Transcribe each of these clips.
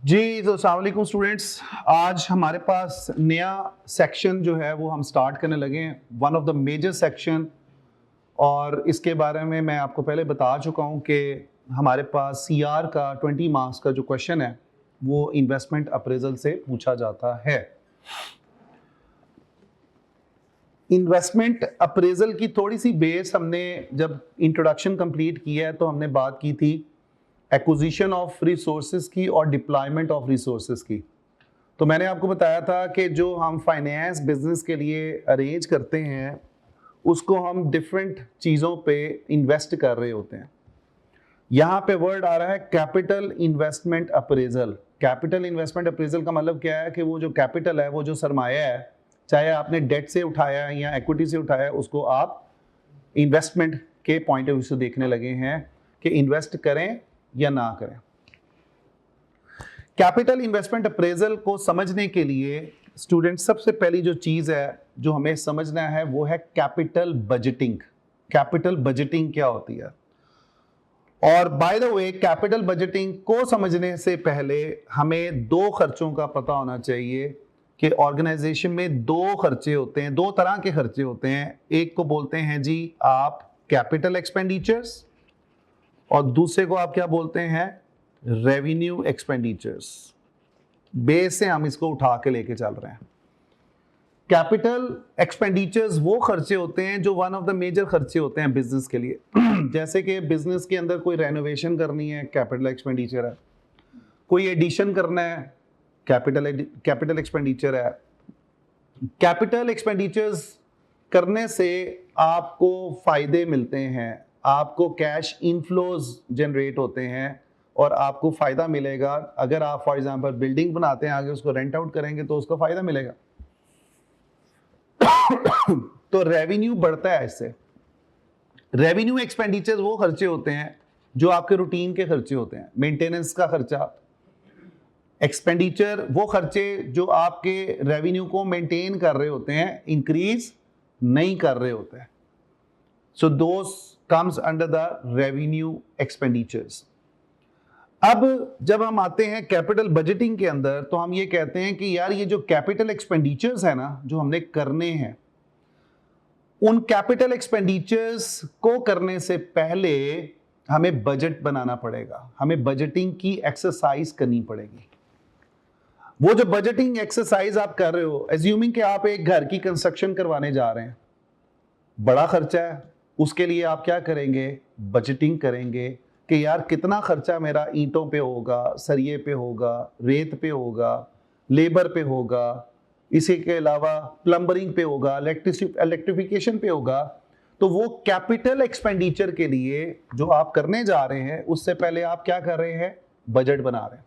जी तो अस्सलाम वालेकुम स्टूडेंट्स। आज हमारे पास नया सेक्शन जो है वो हम स्टार्ट करने लगे हैं, one of the major section. और इसके बारे में मैं आपको पहले बता चुका हूँ कि हमारे पास सीआर का 20 मार्क्स का जो क्वेश्चन है वो इन्वेस्टमेंट अप्रेजल से पूछा जाता है। इन्वेस्टमेंट अप्रेजल की थोड़ी सी बेस हमने जब इंट्रोडक्शन कंप्लीट किया है तो हमने बात की थी एक्विजिशन ऑफ रिसोर्सेज की और डिप्लॉयमेंट ऑफ रिसोर्सेज की। तो मैंने आपको बताया था कि जो हम फाइनेंस बिजनेस के लिए अरेंज करते हैं उसको हम डिफरेंट चीज़ों पे इन्वेस्ट कर रहे होते हैं। यहाँ पे वर्ड आ रहा है capital investment appraisal. Capital investment appraisal का मतलब क्या है कि वो जो कैपिटल है, वो जो सरमाया है, चाहे आपने डेट से उठाया है या इक्विटी से उठाया है, उसको आप इन्वेस्टमेंट के पॉइंट ऑफ व्यू से देखने लगे हैं कि इन्वेस्ट करें या ना करें। कैपिटल इन्वेस्टमेंट अप्रेजल को समझने के लिए स्टूडेंट सबसे पहली जो चीज है जो हमें समझना है वो है कैपिटल बजटिंग। कैपिटल बजटिंग क्या होती है? और by the way capital budgeting को समझने से पहले हमें दो खर्चों का पता होना चाहिए कि ऑर्गेनाइजेशन में दो खर्चे होते हैं, दो तरह के खर्चे होते हैं। एक को बोलते हैं जी आप कैपिटल एक्सपेंडिचर्स और दूसरे को आप क्या बोलते हैं? Revenue expenditures. बेस से हम इसको उठा के लेके चल रहे हैं। कैपिटल एक्सपेंडिचर्स वो खर्चे होते हैं जो वन ऑफ द मेजर खर्चे होते हैं बिजनेस के लिए। जैसे कि बिजनेस के अंदर कोई रेनोवेशन करनी है, कैपिटल एक्सपेंडिचर है। कोई एडिशन करना है, कैपिटल एक्सपेंडिचर है। कैपिटल एक्सपेंडिचर्स करने से आपको फायदे मिलते हैं, आपको कैश इनफ्लोज जनरेट होते हैं और आपको फायदा मिलेगा। अगर आप फॉर एग्जांपल बिल्डिंग बनाते हैं, आगे उसको रेंट आउट करेंगे तो उसका फायदा मिलेगा। तो रेवेन्यू बढ़ता है इससे। रेवेन्यू एक्सपेंडिचर वो खर्चे होते हैं जो आपके रूटीन के खर्चे होते हैं, मेंटेनेंस का खर्चा। एक्सपेंडिचर वो खर्चे जो आपके रेवेन्यू को मेंटेन कर रहे होते हैं, इंक्रीज नहीं कर रहे होते हैं। सो दोस comes under the revenue expenditures। अब जब हम आते हैं कैपिटल बजटिंग के अंदर तो हम ये कहते हैं कि यार ये जो कैपिटल एक्सपेंडिचर्स है ना जो हमने करने हैं, उन कैपिटल एक्सपेंडिचर्स को करने से पहले हमें बजट बनाना पड़ेगा, हमें बजटिंग की एक्सरसाइज करनी पड़ेगी। वो जो बजटिंग एक्सरसाइज आप कर रहे हो, एज्यूमिंग कि आप एक घर की कंस्ट्रक्शन करवाने जा रहे हैं, बड़ा खर्चा है, उसके लिए आप क्या करेंगे? बजटिंग करेंगे कि यार कितना खर्चा मेरा ईंटों पे होगा, सरिये पे होगा, रेत पे होगा, लेबर पे होगा, इसी के अलावा प्लम्बरिंग पे होगा, इलेक्ट्रिफिकेशन पे होगा। तो वो कैपिटल एक्सपेंडिचर के लिए जो आप करने जा रहे हैं उससे पहले आप क्या कर रहे हैं? बजट बना रहे हैं।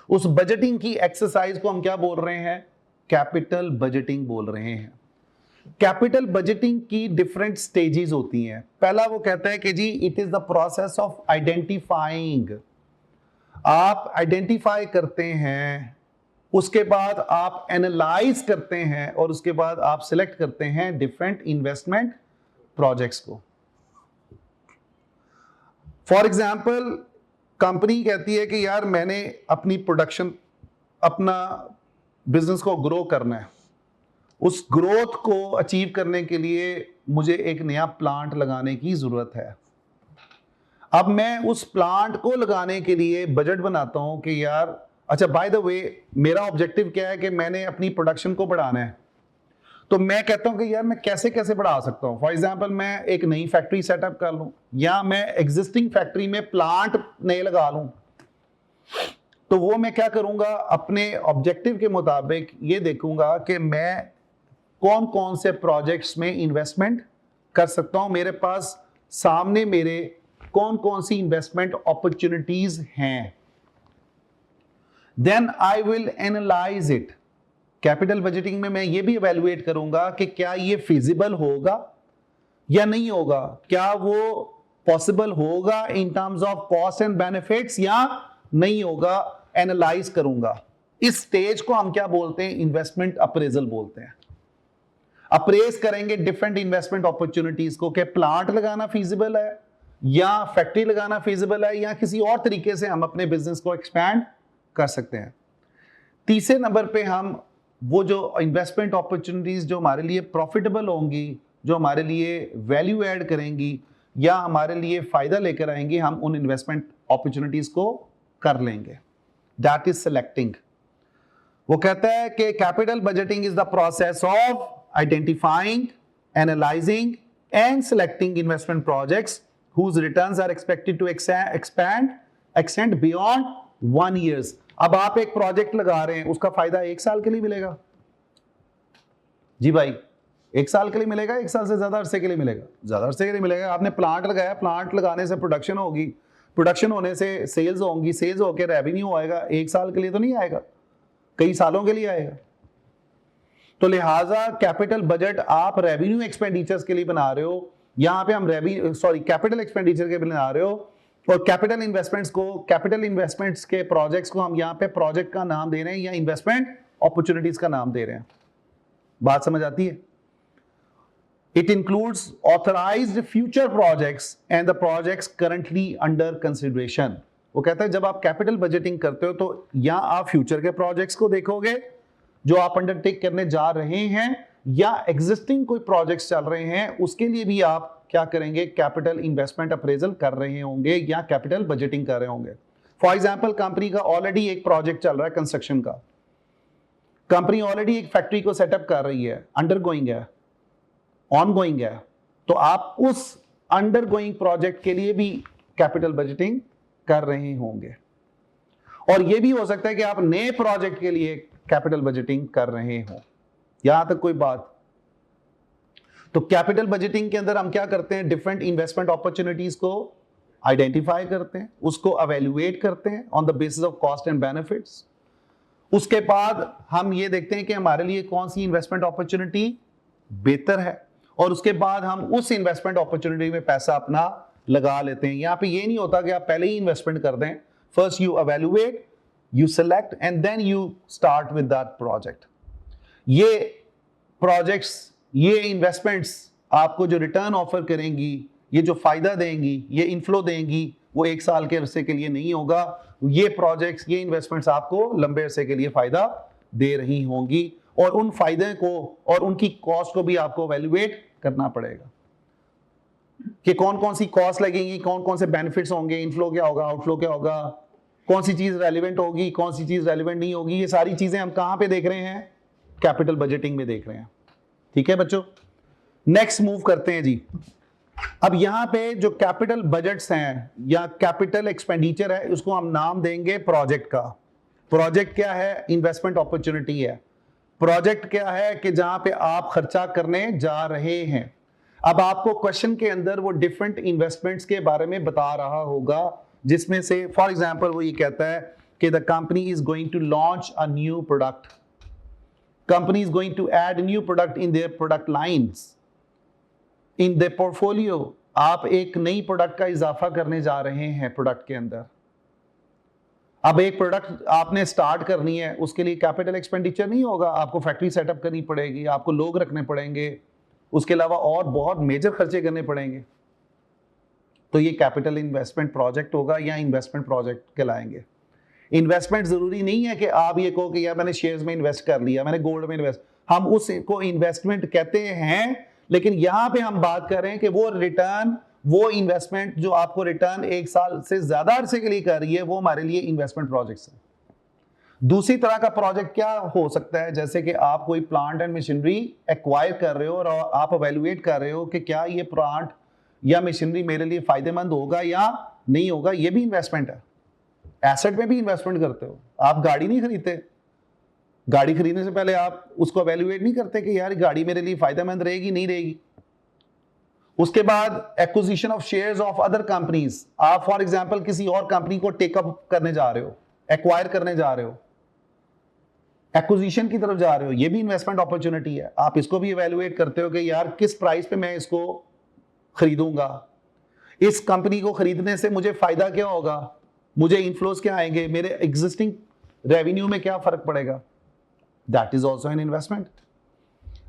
उस बजटिंग की एक्सरसाइज को हम क्या बोल रहे हैं? कैपिटल बजटिंग बोल रहे हैं। कैपिटल बजटिंग की डिफरेंट स्टेजेस होती हैं। पहला वो कहता है कि जी it is the process of identifying. आप आइडेंटिफाई करते हैं, उसके बाद आप एनालाइज करते हैं और उसके बाद आप सिलेक्ट करते हैं डिफरेंट इन्वेस्टमेंट प्रोजेक्ट्स को। फॉर एग्जाम्पल कंपनी कहती है कि यार मैंने अपनी प्रोडक्शन, अपना बिजनेस को ग्रो करना है। उस ग्रोथ को अचीव करने के लिए मुझे एक नया प्लांट लगाने की जरूरत है। अब मैं उस प्लांट को लगाने के लिए बजट बनाता हूं कि यार अच्छा बाय द वे मेरा ऑब्जेक्टिव क्या है कि मैंने अपनी प्रोडक्शन को बढ़ाना है। तो मैं कहता हूं कि यार मैं कैसे कैसे बढ़ा सकता हूं। फॉर एग्जांपल मैं एक नई फैक्ट्री सेटअप कर लूं या मैं एग्जिस्टिंग फैक्ट्री में प्लांट नए लगा लूं। तो वो मैं क्या करूंगा? अपने ऑब्जेक्टिव के मुताबिक ये देखूंगा कि मैं कौन कौन से प्रोजेक्ट्स में इन्वेस्टमेंट कर सकता हूं, मेरे पास सामने मेरे कौन कौन सी इन्वेस्टमेंट अपॉर्चुनिटीज हैं। Then I will analyse it. Capital budgeting में मैं ये भी इवैल्यूएट करूंगा कि क्या ये फिजिबल होगा या नहीं होगा, क्या वो पॉसिबल होगा in terms of cost and benefits या नहीं होगा, एनालाइज करूंगा। इस स्टेज को हम क्या बोलते हैं? इन्वेस्टमेंट अप्रेजल बोलते हैं। अप्रेज करेंगे डिफरेंट इन्वेस्टमेंट अपॉर्चुनिटीज को कि प्लांट लगाना फीजिबल है या फैक्ट्री लगाना फिजिबल है, या किसी और तरीके से हम अपने बिजनेस को एक्सपैंड कर सकते हैं। तीसरे नंबर पे हम वो जो इन्वेस्टमेंट अपॉर्चुनिटीज जो हमारे लिए प्रॉफिटेबल होंगी, जो हमारे लिए वैल्यू ऐड करेंगी या हमारे लिए फायदा लेकर आएंगी, हम उन इन्वेस्टमेंट अपॉर्चुनिटीज को कर लेंगे। That is selecting. वो कहता है कि capital budgeting is the process of identifying, analysing and selecting investment projects whose returns are expected to extend beyond 1 year। अब आप एक प्रोजेक्ट लगा रहे हैं, उसका फायदा 1 साल के लिए मिलेगा जी भाई, 1 साल के लिए मिलेगा, 1 साल से ज्यादा अरसे के लिए मिलेगा, ज्यादा अरसे के लिए मिलेगा। आपने प्लांट लगाया, प्लांट लगाने से प्रोडक्शन होगी, प्रोडक्शन होने से सेल्स होंगी, सेल्स होकर रेवेन्यू आएगा, 1 साल के लिए तो नहीं आएगा, कई सालों के लिए आएगा। तो लिहाजा कैपिटल बजट आप रेवेन्यू एक्सपेंडिचर्स के लिए बना रहे हो, यहां पे हम कैपिटल एक्सपेंडिचर के बना रहे हो, और कैपिटल इन्वेस्टमेंट्स के प्रोजेक्ट्स को हम यहां पे प्रोजेक्ट का नाम दे रहे हैं या इन्वेस्टमेंट अपॉर्चुनिटीज का नाम दे रहे हैं। बात समझ आती है? It includes authorised future projects and the projects currently under consideration. वो कहता है जब आप कैपिटल बजटिंग करते हो तो या आप फ्यूचर के प्रोजेक्ट्स को देखोगे जो आप अंडरटेक करने जा रहे हैं, या एग्जिस्टिंग कोई प्रोजेक्ट्स चल रहे हैं उसके लिए भी आप क्या करेंगे, कैपिटल इन्वेस्टमेंट अप्रेजल कर रहे होंगे या कैपिटल बजटिंग कर रहे होंगे। फॉर एग्जांपल कंपनी का ऑलरेडी एक प्रोजेक्ट चल रहा है कंस्ट्रक्शन का, कंपनी ऑलरेडी एक फैक्ट्री को सेटअप कर रही है, अंडरगोइंग है, ऑनगोइंग है, तो आप उस अंडरगोइंग प्रोजेक्ट के लिए भी कैपिटल बजटिंग कर रहे होंगे। और यह भी हो सकता है कि आप नए प्रोजेक्ट के लिए कैपिटल बजटिंग कर रहे हो। यहां तक कोई बात? तो कैपिटल बजटिंग के अंदर हम क्या करते हैं, डिफरेंट इन्वेस्टमेंट अपॉर्चुनिटीज को आइडेंटिफाई करते हैं, उसको एवेल्युएट करते हैं on the basis of cost and benefits. उसके बाद हम ये देखते हैं कि हमारे लिए कौन सी इन्वेस्टमेंट अपॉर्चुनिटी बेहतर है, और उसके बाद हम उस इन्वेस्टमेंट अपॉर्चुनिटी में पैसा अपना लगा लेते हैं। यहां पे ये नहीं होता कि आप पहले ही इन्वेस्टमेंट कर दें, first you evaluate, you select and then you start with that project. ये प्रोजेक्ट्स, ये इन्वेस्टमेंट्स आपको जो रिटर्न ऑफर करेंगी, ये जो फायदा देंगी, ये इनफ्लो देंगी, वो 1 साल के अरसे के लिए नहीं होगा। ये प्रोजेक्ट्स, ये इन्वेस्टमेंट्स आपको लंबे अरसे के लिए फायदा दे रही होंगी, और उन फायदे को और उनकी कॉस्ट को भी आपको वैल्यूएट करना पड़ेगा कि कौन कौन सी कॉस्ट लगेंगी, कौन कौन से बेनिफिट्स होंगे, इनफ्लो क्या होगा, आउटफ्लो क्या होगा, कौन सी चीज रेलिवेंट होगी, कौन सी चीज रेलिवेंट नहीं होगी। ये सारी चीजें हम कहां पे देख रहे हैं, कैपिटल बजटिंग में देख रहे हैं। ठीक है बच्चों, नेक्स्ट मूव करते हैं जी। अब यहां पे जो कैपिटल बजट्स हैं या कैपिटल एक्सपेंडिचर है, उसको हम नाम देंगे प्रोजेक्ट का। प्रोजेक्ट क्या है, इन्वेस्टमेंट अपॉर्चुनिटी है। प्रोजेक्ट क्या है कि जहां पे आप खर्चा करने जा रहे हैं। अब आपको क्वेश्चन के अंदर वो डिफरेंट इन्वेस्टमेंट्स के बारे में बता रहा होगा, जिसमें से फॉर एग्जांपल वो ये कहता है कि the company is going to launch a new product, company is going to add new product in their product lines, in their portfolio। आप एक नई प्रोडक्ट का इजाफा करने जा रहे हैं प्रोडक्ट के अंदर। अब एक प्रोडक्ट आपने स्टार्ट करनी है, उसके लिए कैपिटल एक्सपेंडिचर नहीं होगा, आपको फैक्ट्री सेटअप करनी पड़ेगी, आपको लोग रखने पड़ेंगे, उसके अलावा और बहुत मेजर खर्चे करने पड़ेंगे। तो ये कैपिटल इन्वेस्टमेंट प्रोजेक्ट होगा या इन्वेस्टमेंट प्रोजेक्ट कहलाएंगे। इन्वेस्टमेंट जरूरी नहीं है कि आप ये कहो कि यार मैंने शेयर्स में इन्वेस्ट कर लिया, मैंने गोल्ड में इन्वेस्ट, हम उसको इन्वेस्टमेंट कहते हैं, लेकिन यहां पे हम बात कर रहे हैं कि वो रिटर्न, वो इन्वेस्टमेंट जो आपको रिटर्न 1 साल से ज्यादा अरसे के लिए कर रही है, वो हमारे लिए इन्वेस्टमेंट प्रोजेक्ट्स है। दूसरी तरह का प्रोजेक्ट क्या हो सकता है, जैसे कि आप कोई प्लांट एंड मशीनरी एक्वायर कर रहे हो और आप एवेल्युएट कर रहे हो कि क्या ये प्लांट या मशीनरी मेरे लिए फायदेमंद होगा या नहीं होगा, ये भी इन्वेस्टमेंट है। एसेट में भी इन्वेस्टमेंट करते हो। आप गाड़ी नहीं खरीदते, गाड़ी खरीदने से पहले आप उसको एवेल्युएट नहीं करते कि यार गाड़ी मेरे लिए फायदेमंद रहेगी नहीं रहेगी। उसके बाद acquisition of shares of other companies, आप फॉर एग्जांपल किसी और कंपनी को टेकअप करने जा रहे हो, एक्वायर करने जा रहे हो, एक्विजिशन की तरफ जा रहे हो, ये भी इन्वेस्टमेंट अपॉर्चुनिटी है। आप इसको भी एवेल्युएट करते हो कि यार किस प्राइस पे मैं इसको खरीदूंगा, इस कंपनी को खरीदने से मुझे फायदा क्या होगा, मुझे इनफ्लोज क्या आएंगे, मेरे एग्जिस्टिंग रेवेन्यू में क्या फर्क पड़ेगा। That is also an investment.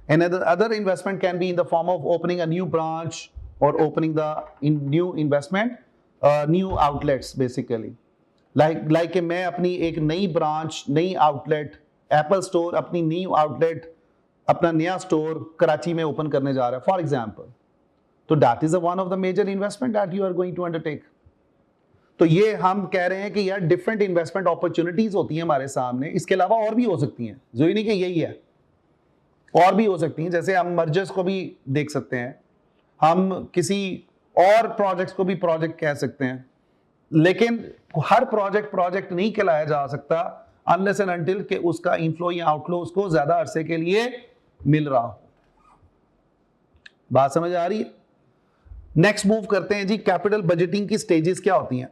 Another investment can be in the form of opening a new branch or opening the new investment, new outlets basically. Like कि मैं अपनी एक नई ब्रांच, नई आउटलेट, एप्पल स्टोर अपनी न्यू आउटलेट, अपना नया store Karachi में ओपन करने जा रहा है फॉर एग्जाम्पल. तो that is one of the major investment that you are going to undertake. तो ये हम कह रहे हैं कि यार डिफरेंट इन्वेस्टमेंट अपॉर्चुनिटीज होती हैं हमारे सामने. इसके अलावा और भी हो सकती हैं, जो ही नहीं कि यही है, और भी हो सकती हैं. जैसे हम मर्जर्स को भी देख सकते हैं, हम किसी और प्रोजेक्ट्स को भी प्रोजेक्ट कह सकते हैं, लेकिन हर प्रोजेक्ट नहीं कहलाया जा सकता अनलेस एंड अनटिल कि उसका इनफ्लो या आउटफ्लो उसको ज्यादा अरसे के लिए मिल रहा हो. बात समझ आ रही है? नेक्स्ट मूव करते हैं जी. कैपिटल बजटिंग की स्टेजेस क्या होती हैं?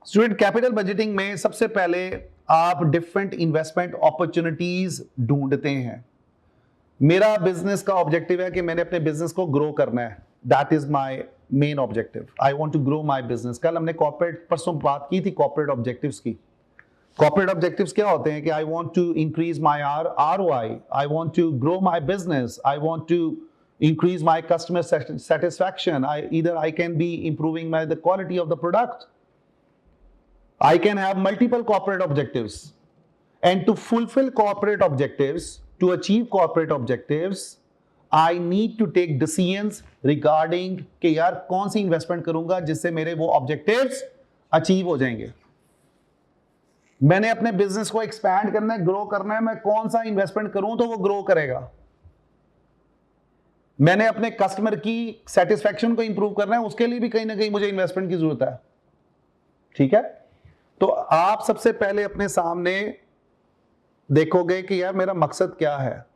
स्टूडेंट, कैपिटल बजटिंग में सबसे पहले आप डिफरेंट इन्वेस्टमेंट अपॉर्चुनिटीज ढूंढते हैं. मेरा बिजनेस का ऑब्जेक्टिव है कि मैंने अपने बिजनेस को ग्रो करना है. That is my main objective. I want to grow my business. कल हमने कॉर्पोरेट, परसों बात की थी कॉर्पोरेट ऑब्जेक्टिव्स की. कॉर्पोरेट ऑब्जेक्टिव्स क्या होते हैं कि I want to increase my ROI, I want to grow my business, I want to increase my customer satisfaction. Either I can be improving the quality of the product. I can have multiple corporate objectives, and to fulfill corporate objectives, to achieve corporate objectives, I need to take decisions regarding कि यार कौन सी investment करूंगा जिससे मेरे वो objectives achieve हो जाएंगे. मैंने अपने बिजनेस को एक्सपैंड करना है, ग्रो करना है, मैं कौन सा इन्वेस्टमेंट करूं तो वो ग्रो करेगा. मैंने अपने कस्टमर की सेटिस्फैक्शन को इंप्रूव करना है, उसके लिए भी कहीं ना कहीं मुझे इन्वेस्टमेंट की जरूरत है. ठीक है? तो आप सबसे पहले अपने सामने देखोगे कि यार मेरा मकसद क्या है,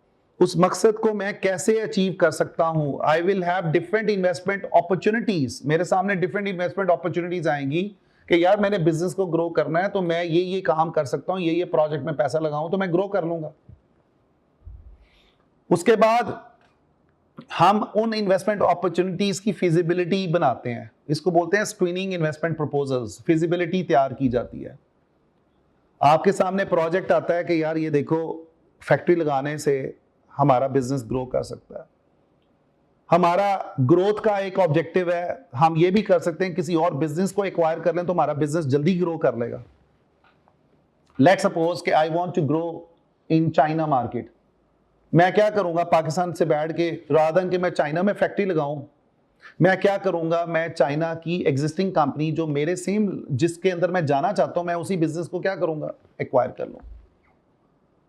उस मकसद को मैं कैसे अचीव कर सकता हूं. I will have different investment opportunities. मेरे सामने डिफरेंट इन्वेस्टमेंट अपॉर्चुनिटीज आएंगी कि यार मैंने बिजनेस को ग्रो करना है, तो मैं ये काम कर सकता हूं, ये प्रोजेक्ट में पैसा लगाऊं तो मैं ग्रो कर लूंगा. उसके बाद हम उन इन्वेस्टमेंट अपॉर्चुनिटीज की फिजिबिलिटी बनाते हैं. इसको बोलते हैं स्क्रीनिंग इन्वेस्टमेंट प्रपोजल्स. फिजिबिलिटी तैयार की जाती है. आपके सामने प्रोजेक्ट आता है कि यार ये देखो, फैक्ट्री लगाने से हमारा बिजनेस ग्रो कर सकता है. हमारा ग्रोथ का एक ऑब्जेक्टिव है. हम ये भी कर सकते हैं किसी और बिजनेस को एक्वायर कर लें तो हमारा बिजनेस जल्दी ग्रो कर लेगा. लेट्स सपोज कि I want to grow in China market. मैं क्या करूंगा, पाकिस्तान से बैठ के रादर देन कि मैं चाइना में फैक्ट्री लगाऊं, मैं क्या करूंगा, मैं चाइना की एग्जिस्टिंग कंपनी जो मेरे सेम जिसके अंदर मैं जाना चाहता हूं, मैं उसी बिजनेस को क्या करूंगा, एक्वायर कर लूं.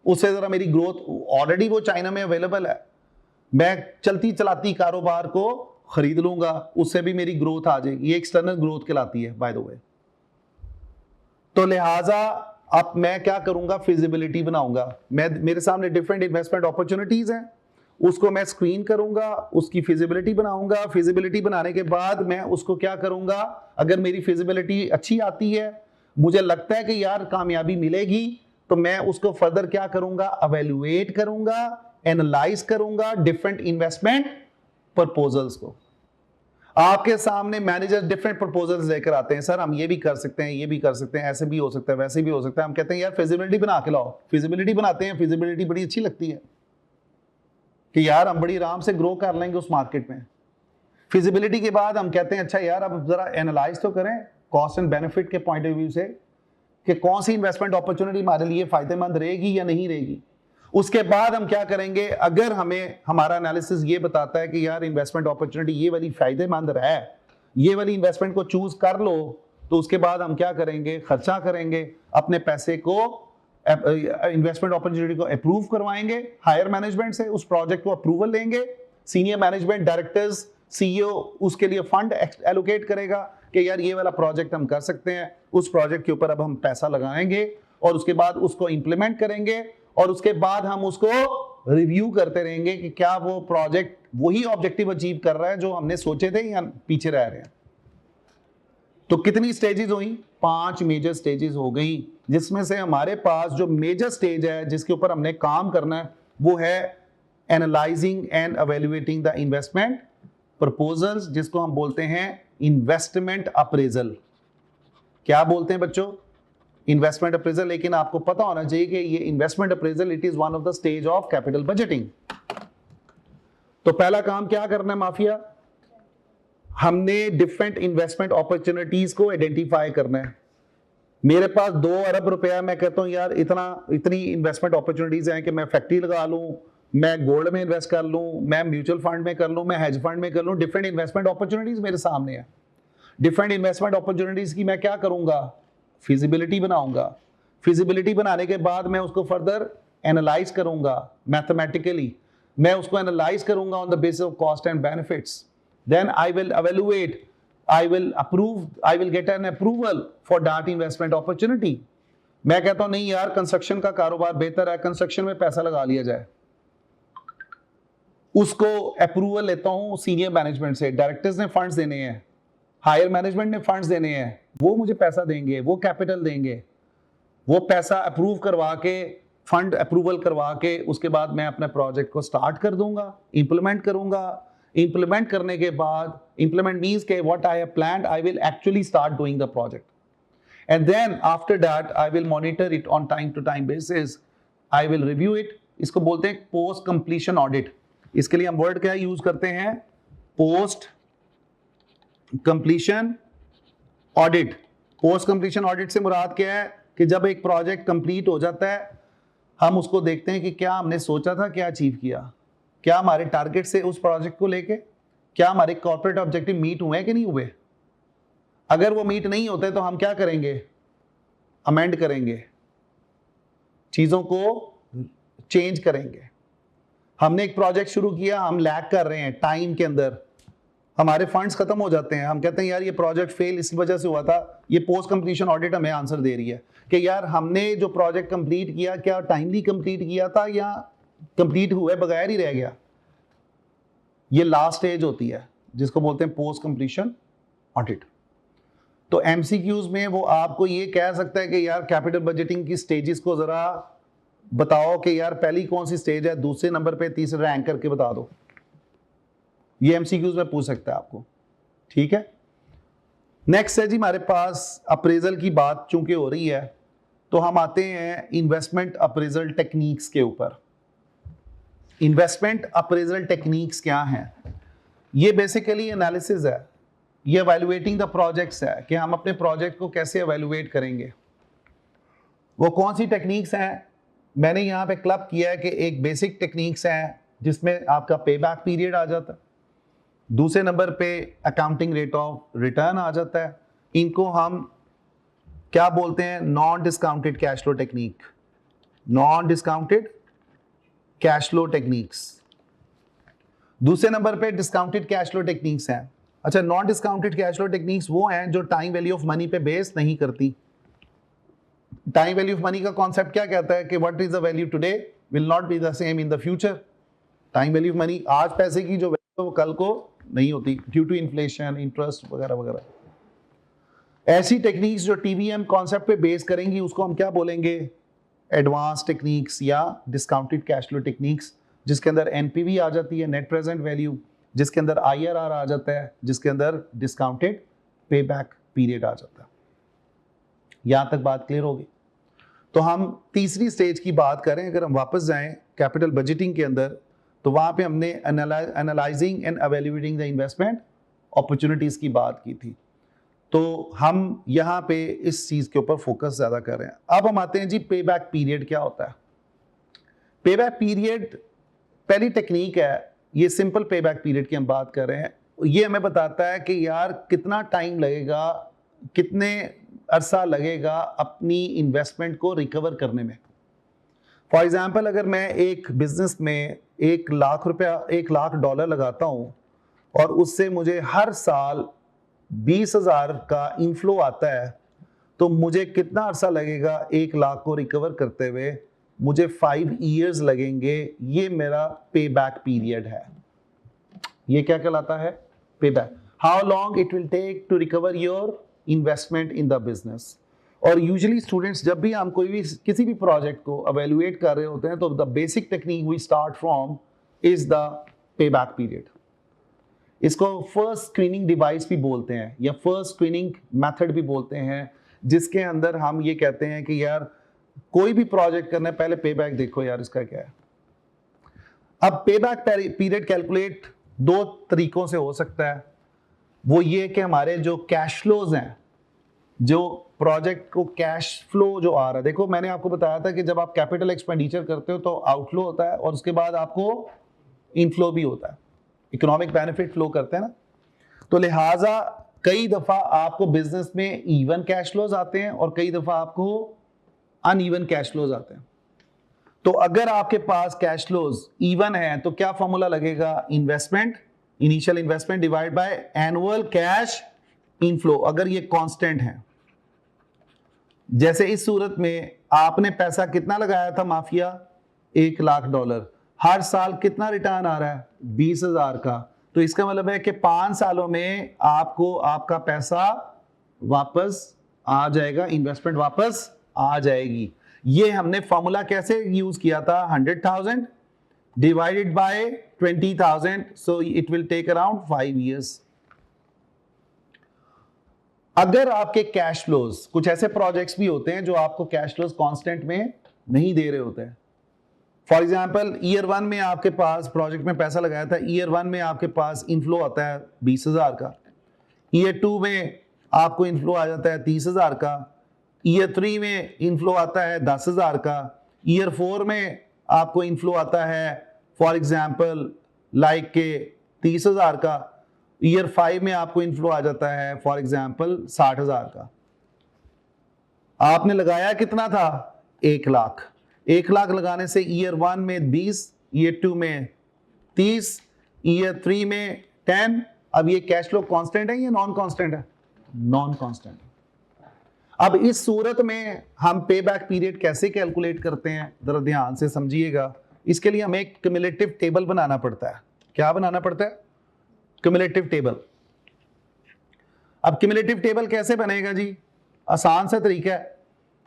उससे जरा मेरी ग्रोथ, ऑलरेडी वो चाइना में अवेलेबल है, मैं चलती चलाती कारोबार को खरीद लूंगा, उससे भी मेरी ग्रोथ आ जाएगी. ये एक्सटर्नल ग्रोथ कहलाती है बाय द वे. तो लिहाजा अब मैं क्या करूंगा, फिजिबिलिटी बनाऊंगा. मेरे सामने डिफरेंट इन्वेस्टमेंट अपॉर्चुनिटीज हैं, उसको मैं स्क्रीन करूंगा, उसकी फिजिबिलिटी बनाऊंगा. फिजिबिलिटी बनाने के बाद मैं उसको क्या करूंगा, अगर मेरी फिजिबिलिटी अच्छी आती है, मुझे लगता है कि यार कामयाबी मिलेगी, तो मैं उसको फर्दर क्या करूंगा, एवेल्युएट करूंगा, एनालाइज करूंगा डिफरेंट इन्वेस्टमेंट प्रपोजल्स को. आपके सामने मैनेजर डिफरेंट प्रपोजल्स लेकर आते हैं. सर हम ये भी कर सकते हैं, ये भी कर सकते हैं, ऐसे भी हो सकता है, वैसे भी हो सकता है. हम कहते हैं यार फिजिबिलिटी बना के लाओ. फिजिबिलिटी बनाते हैं, फिजिबिलिटी बड़ी अच्छी लगती है कि यार हम बड़ी आराम से ग्रो कर लेंगे उस मार्केट में. फिजिबिलिटी के बाद हम कहते हैं अच्छा यार अब जरा एनालाइज तो करें कॉस्ट एंड बेनिफिट के पॉइंट ऑफ व्यू से कि कौन सी इन्वेस्टमेंट अपॉर्चुनिटी हमारे लिए फायदेमंद रहेगी या नहीं रहेगी. उसके बाद हम क्या करेंगे, अगर हमें हमारा एनालिसिस ये बताता है कि यार इन्वेस्टमेंट अपॉर्चुनिटी ये वाली फायदेमंद है, ये वाली इन्वेस्टमेंट को चूज कर लो, तो उसके बाद हम क्या करेंगे, खर्चा करेंगे, अपने पैसे को इन्वेस्टमेंट अपॉर्चुनिटी को अप्रूव करवाएंगे हायर मैनेजमेंट से, उस प्रोजेक्ट को अप्रूवल लेंगे, सीनियर मैनेजमेंट, डायरेक्टर्स, CEO उसके लिए फंड एलोकेट करेगा कि यार ये वाला प्रोजेक्ट हम कर सकते हैं, उस प्रोजेक्ट के ऊपर अब हम पैसा लगाएंगे और उसके बाद उसको इंप्लीमेंट करेंगे और उसके बाद हम उसको रिव्यू करते रहेंगे कि क्या वो प्रोजेक्ट वही ऑब्जेक्टिव अचीव कर रहा है जो हमने सोचे थे या पीछे रह रहे हैं. तो कितनी स्टेजेस हुई, 5 मेजर स्टेजेस हो गई, जिसमें से हमारे पास जो मेजर स्टेज है जिसके ऊपर हमने काम करना है वो है analysing and evaluating the investment proposals, जिसको हम बोलते हैं इन्वेस्टमेंट अप्रेजल. क्या बोलते हैं बच्चों, इन्वेस्टमेंट अप्रेजल. लेकिन आपको पता होना चाहिए कि ये investment appraisal it is one of the stage of capital budgeting. तो पहला काम क्या करना है माफिया, हमने डिफरेंट इन्वेस्टमेंट अपॉर्चुनिटीज को आइडेंटिफाई करना है। मेरे पास 2 अरब रुपया, मैं कहता हूँ यार इतनी इन्वेस्टमेंट अपॉर्चुनिटीज हैं कि मैं फैक्ट्री लगा लूँ, मैं गोल्ड में इन्वेस्ट कर लूँ, मैं म्यूचुअल फंड में कर लूँ, मैं हेज फंड में कर लूँ। डिफरेंट इन्वेस्टमेंट अपॉर्चुनिटीज मेरे सामने है। डिफरेंट इन्वेस्टमेंट अपॉर्चुनिटीज की मैं क्या करूंगा, फिजिबिलिटी बनाऊंगा। फिजिबिलिटी बनाने के बाद मैं उसको फर्दर एनालाइज करूंगा मैथमेटिकली, मैं उसको एनालाइज करूंगा on the basis of cost and benefits. Then I will evaluate, I will approve, I will get an approval for that investment opportunity। मैं कहता हूं नहीं यार कंस्ट्रक्शन का कारोबार बेहतर है, कंस्ट्रक्शन में पैसा लगा लिया जाए। उसको अप्रूवल लेता हूं सीनियर मैनेजमेंट से, डायरेक्टर्स ने फंड्स देने हैं, हायर मैनेजमेंट ने फंड्स देने हैं, वो मुझे पैसा देंगे, वो कैपिटल देंगे, वो पैसा अप्रूव करवा के, फंड अप्रूवल करवा के उसके बाद मैं अपने प्रोजेक्ट को स्टार्ट कर दूंगा, इंप्लीमेंट करूंगा। इंप्लीमेंट करने के बाद, इंप्लीमेंट मीन्स के what I have planned, I will actually start doing the project and then after that I will monitor it on time to time basis, I will review it. इसको बोलते हैं post completion audit. इसके लिए हम word क्या use करते हैं, post completion audit. Post completion audit से मुराद क्या है कि जब एक प्रोजेक्ट कंप्लीट हो जाता है, हम उसको देखते हैं कि क्या हमने सोचा था, क्या अचीव किया, क्या हमारे टारगेट से उस प्रोजेक्ट को लेके, क्या हमारे कॉर्पोरेट ऑब्जेक्टिव मीट हुए कि नहीं हुए। अगर वो मीट नहीं होते तो हम क्या करेंगे, अमेंड करेंगे, चीजों को चेंज करेंगे। हमने एक प्रोजेक्ट शुरू किया, हम लैग कर रहे हैं टाइम के अंदर, हमारे फंड्स खत्म हो जाते हैं, हम कहते हैं यार ये प्रोजेक्ट फेल इस वजह से हुआ था। ये पोस्ट कंप्लीशन ऑडिट हमें आंसर दे रही है कि यार हमने जो प्रोजेक्ट कंप्लीट किया, क्या टाइमली कंप्लीट किया था या कंप्लीट हुए बगैर ही रह गया। ये लास्ट स्टेज होती है जिसको बोलते हैं पोस्ट कंप्लीशन ऑडिट। तो एमसीक्यूज में वो आपको ये कह सकता है कि यार कैपिटल बजटिंग की स्टेजेस को जरा बताओ कि यार पहली कौन सी स्टेज है, दूसरे नंबर पे, तीसरे रैंक करके बता दो। ये एमसीक्यूज में पूछ सकता है आपको, ठीक है। नेक्स्ट है जी हमारे पास अप्रेजल की बात चूंकि हो रही है, तो हम आते हैं इन्वेस्टमेंट अप्रेजल टेक्निक्स के ऊपर। इन्वेस्टमेंट अप्रेजल टेक्निक्स क्या हैं? ये बेसिकली एनालिसिस है, ये एवेलुएटिंग द प्रोजेक्ट्स है कि हम अपने प्रोजेक्ट को कैसे एवेलुएट करेंगे। वो कौन सी टेक्निक्स हैं, मैंने यहाँ पे क्लब किया है कि एक बेसिक टेक्निक्स हैं जिसमें आपका पे बैक पीरियड आ जाता है, दूसरे नंबर पे अकाउंटिंग रेट ऑफ रिटर्न आ जाता है। इनको हम क्या बोलते हैं, non discounted cash flow technique, non discounted cash flow techniques. दूसरे नंबर पे डिस्काउंटेड कैश फ्लो टेक्निक्स हैं। अच्छा, non discounted cash flow techniques वो हैं जो टाइम वैल्यू ऑफ मनी पे बेस नहीं करती। टाइम वैल्यू ऑफ मनी का कॉन्सेप्ट क्या कहता है कि what is the value today will not be the same in the future. Time value of money, आज पैसे की जो वैल्यू वो कल को नहीं होती ड्यू टू इन्फ्लेशन, इंटरेस्ट वगैरह वगैरह। ऐसी टेक्निक्स जो टीवीएम कॉन्सेप्ट पे बेस करेंगी उसको हम क्या बोलेंगे, एडवांस टेक्निक्स या डिस्काउंटेड कैश फ्लो टेक्निक्स, जिसके अंदर एनपीवी आ जाती है, नेट प्रेजेंट वैल्यू, जिसके अंदर आईआरआर आ जाता है, जिसके अंदर डिस्काउंटेड पे बैक पीरियड आ जाता है। यहां तक बात क्लियर होगी। तो हम तीसरी स्टेज की बात करें, अगर हम वापस जाएं कैपिटल बजटिंग के अंदर, तो वहां पे हमने analysing and evaluating the investment opportunities की बात की थी। तो हम यहाँ पे इस चीज के ऊपर फोकस ज्यादा कर रहे हैं। अब हम आते हैं जी पे बैक पीरियड क्या होता है। पे बैक पीरियड पहली टेक्निक है, ये सिंपल पे बैक पीरियड की हम बात कर रहे हैं। ये हमें बताता है कि यार कितना टाइम लगेगा, कितने अरसा लगेगा अपनी इन्वेस्टमेंट को रिकवर करने में। फॉर एग्जाम्पल, अगर मैं एक बिजनेस में 1 लाख रुपया, $1 लाख लगाता हूँ और उससे मुझे हर साल 20,000 का इनफ्लो आता है, तो मुझे कितना अरसा लगेगा 1 लाख को रिकवर करते हुए? मुझे 5 ईयर्स लगेंगे। ये मेरा पे बैक पीरियड है। ये क्या कहलाता है? Pay back. How long it will take to recover your investment in the business. और यूजुअली स्टूडेंट्स, जब भी हम कोई भी किसी भी प्रोजेक्ट को एवेल्युएट कर रहे होते हैं, तो the basic technique we start from is the pay back period. इसको फर्स्ट स्क्रीनिंग डिवाइस भी बोलते हैं या फर्स्ट स्क्रीनिंग मेथड भी बोलते हैं, जिसके अंदर हम ये कहते हैं कि यार कोई भी प्रोजेक्ट करना है, पहले पे बैक देखो यार इसका क्या है। अब पे बैक पीरियड कैलकुलेट 2 तरीकों से हो सकता है। वो ये कि हमारे जो कैश फ्लोज हैं, जो प्रोजेक्ट को कैश फ्लो जो आ रहा है, देखो मैंने आपको बताया था कि जब आप कैपिटल एक्सपेंडिचर करते हो तो आउटफ्लो होता है और उसके बाद आपको इनफ्लो भी होता है, इकोनॉमिक बेनिफिट फ्लो करते हैं ना। तो लिहाजा कई दफा आपको बिजनेस में इवन कैश फ्लोज आते हैं और कई दफा आपको अनइवन कैश फ्लोज आते हैं। तो अगर आपके पास कैश फ्लोज इवन है तो क्या फॉर्मूला लगेगा? Investment, initial investment divide by annual cash inflow, अगर ये कांस्टेंट है। जैसे इस सूरत में आपने पैसा कितना लगाया था माफिया? $1,00,000। हर साल कितना रिटर्न आ रहा है? 20,000 का। तो इसका मतलब है कि 5 सालों में आपको आपका पैसा वापस आ जाएगा, इन्वेस्टमेंट वापस आ जाएगी। ये हमने फॉर्मूला कैसे यूज किया था? 100,000 divided by 20,000, so it will take around 5 years। अगर आपके कैश फ्लोज, कुछ ऐसे प्रोजेक्ट्स भी होते हैं जो आपको कैश फ्लोज कांस्टेंट में नहीं दे रहे होते हैं। फॉर एग्जांपल ईयर 1 में आपके पास प्रोजेक्ट में पैसा लगाया था, ईयर 1 में आपके पास इनफ्लो आता है 20,000 का, ईयर 2 में आपको इनफ्लो आ जाता है 30,000 का, ईयर 3 में इनफ्लो आता है 10,000 का, ईयर 4 में आपको इनफ्लो आता है फॉर एग्जांपल लाइक के 30,000 का, ईयर 5 में आपको इनफ्लो आ जाता है फॉर एग्जांपल 60,000 का। आपने लगाया कितना था? 1,00,000। 1,00,000 लगाने से ईयर 1 में 20, ईयर 2 में 30, ईयर 3 में 10। अब ये कैश फ्लो कांस्टेंट है या नॉन कांस्टेंट है? Non constant. अब इस सूरत में हम पे बैक पीरियड कैसे कैलकुलेट करते हैं, जरा ध्यान से समझिएगा। इसके लिए हमें एक क्यूमुलेटिव टेबल बनाना पड़ता है। क्या बनाना पड़ता है? Cumulative table. अब क्यूमुलेटिव टेबल कैसे बनेगा जी? आसान सा तरीका है,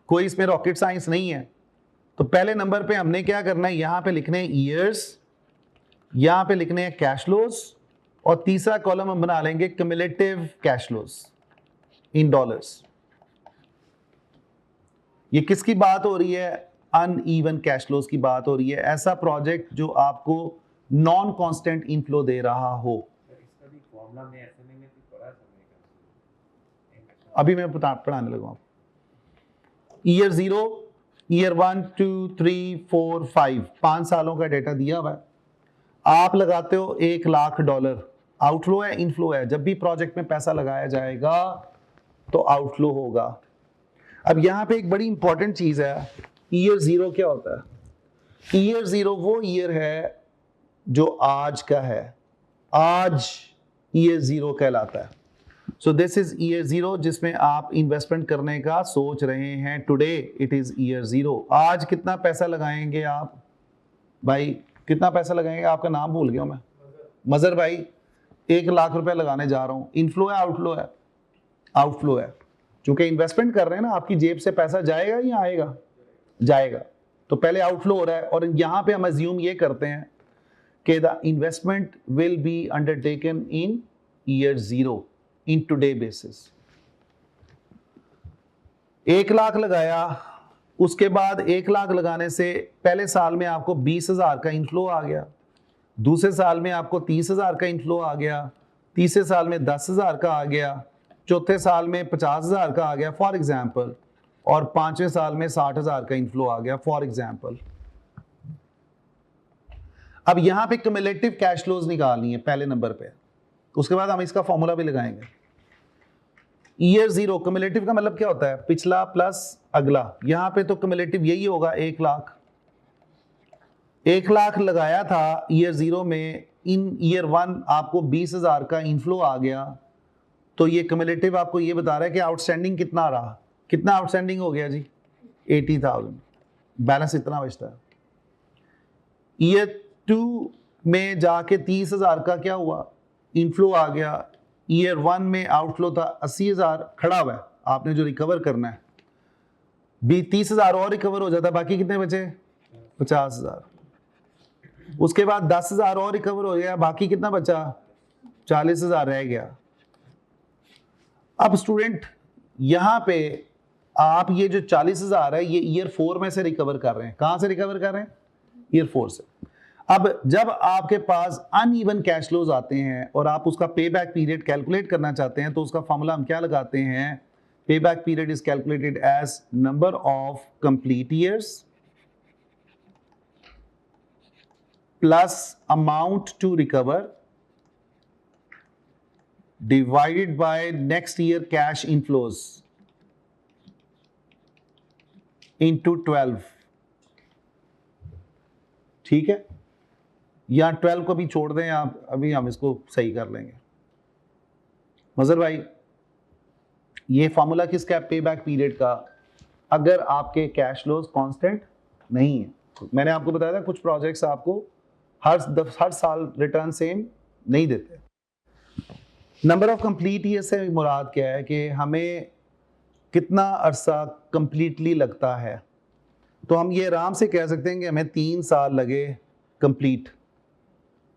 कोई इसमें रॉकेट साइंस नहीं है। तो पहले नंबर पे हमने क्या करना है, यहां पे लिखने हैं ईयर्स, यहां पे लिखने हैं कैश फ्लोज, और तीसरा कॉलम हम बना लेंगे cumulative cash flows in dollars. ये किसकी बात हो रही है? अनइवन कैश फ्लोज की बात हो रही है। ऐसा प्रोजेक्ट जो आपको नॉन कांस्टेंट इनफ्लो दे रहा हो। अभी मैं पढ़ाने लगा हूं। ईयर 0, ईयर 1, 2, 3, 4, 5, 5 सालों का डेटा दिया हुआ है। आप लगाते हो $1,00,000, आउटफ्लो है इनफ्लो है? जब भी प्रोजेक्ट में पैसा लगाया जाएगा तो आउटफ्लो होगा। अब यहां पे एक बड़ी इंपॉर्टेंट चीज है, ईयर 0 क्या होता है? ईयर 0 वो ईयर है जो आज का है, आज ईयर 0 कहलाता है। सो दिस इज ईयर 0 जिसमें आप इन्वेस्टमेंट करने का सोच रहे हैं। Today it is year 0। आज कितना पैसा लगाएंगे आप? भाई कितना पैसा लगाएंगे? आपका नाम भूल गया मैं। मजर भाई, $1,00,000 लगाने जा रहा हूं। इनफ्लो है आउटफ्लो है? आउटफ्लो है। चूंकि इन्वेस्टमेंट कर रहे हैं ना, आपकी जेब से पैसा जाएगा या आएगा? जाएगा। तो पहले आउटफ्लो हो रहा है, और यहां पे हम अज्यूम ये करते हैं कि the investment will be undertaken in year 0 in today basis. 1,00,000 लगाया, उसके बाद 1,00,000 लगाने से पहले साल में आपको 20,000 का इनफ्लो आ गया, दूसरे साल में आपको 30,000 का इनफ्लो आ गया, तीसरे साल में 10,000 का आ गया, चौथे साल में 50,000 का आ गया फॉर एग्जाम्पल, और पांचवें साल में 60,000 का इनफ्लो आ गया फॉर एग्जाम्पल। अब यहां पे क्यूमुलेटिव कैश फ्लोज निकालनी है पहले नंबर पे, उसके बाद हम इसका फॉर्मूला भी लगाएंगे। ईयर 0 क्यूमुलेटिव का मतलब क्या होता है? पिछला प्लस अगला। यहां पे तो क्यूमुलेटिव यही होगा, 1,00,000। 1,00,000 लगाया था ईयर 0 में, इन ईयर 1 आपको 20,000 का इनफ्लो आ गया, तो ये क्यूमुलेटिव आपको ये बता रहा है कि आउटस्टैंडिंग कितना रहा। कितना आउटस्टैंडिंग हो गया जी? 80,000। बैलेंस इतना बचता है। ईयर 2 में जाके 30,000 का क्या हुआ? इनफ्लो आ गया। ईयर 1 में आउटफ्लो था 80,000 खड़ा हुआ है, आपने जो रिकवर करना है, 30,000 और रिकवर हो जाता, बाकी कितने बचे? 50,000। उसके बाद 10,000 और रिकवर हो गया, बाकी कितना बचा? 40,000 रह गया। अब स्टूडेंट यहां पे आप ये जो 40,000 है ये ईयर 4 में से रिकवर कर रहे हैं। कहां से रिकवर कर रहे हैं? ईयर 4 से। अब जब आपके पास अनइवन कैश फ्लोज आते हैं और आप उसका पे बैक पीरियड कैलकुलेट करना चाहते हैं तो उसका फॉर्मूला हम क्या लगाते हैं? Pay back period is calculated as number of complete years plus amount to recover divided by next year cash inflows into 12. ठीक है, या 12 को भी छोड़ दें आप, अभी हम इसको सही कर लेंगे। मजर भाई, ये फॉर्मूला किसका है? पे बैक पीरियड का। अगर आपके कैश फ्लोज कांस्टेंट नहीं है, मैंने आपको बताया था कुछ प्रोजेक्ट्स आपको हर साल रिटर्न सेम नहीं देते। नंबर ऑफ कंप्लीट ईयर से मुराद क्या है कि हमें कितना अरसा कंप्लीटली लगता है। तो हम ये आराम से कह सकते हैं कि हमें 3 साल लगे कंप्लीट।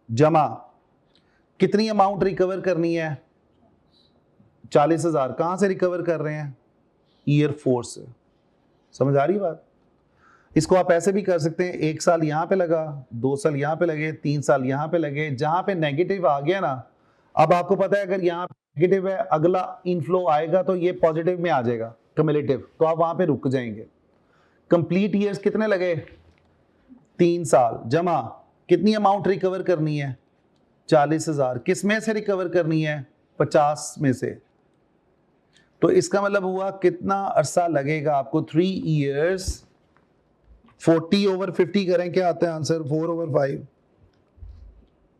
जमा कितनी अमाउंट रिकवर करनी है? 40,000। कहाँ से रिकवर कर रहे हैं? ईयर 4 से। समझ आ रही बात? इसको आप ऐसे भी कर सकते हैं, 1 साल यहाँ पे लगा, 2 साल यहाँ पे लगे, 3 साल यहाँ पे लगे। जहाँ पे नेगेटिव आ गया ना, अब आपको पता है अगर यहाँ नेगेटिव है, अगला इनफ्लो आएगा तो ये पॉजिटिव में आ जाएगा कम्युलेटिव, तो आप वहां पे रुक जाएंगे। कंप्लीट ईयर्स कितने लगे? 3 साल। जमा कितनी अमाउंट रिकवर करनी है? 40,000। किस में से रिकवर करनी है? 50 में से। तो इसका मतलब हुआ कितना अरसा लगेगा आपको? 3 ईयर्स। 40/50 करें, क्या आता है आंसर? 4/5,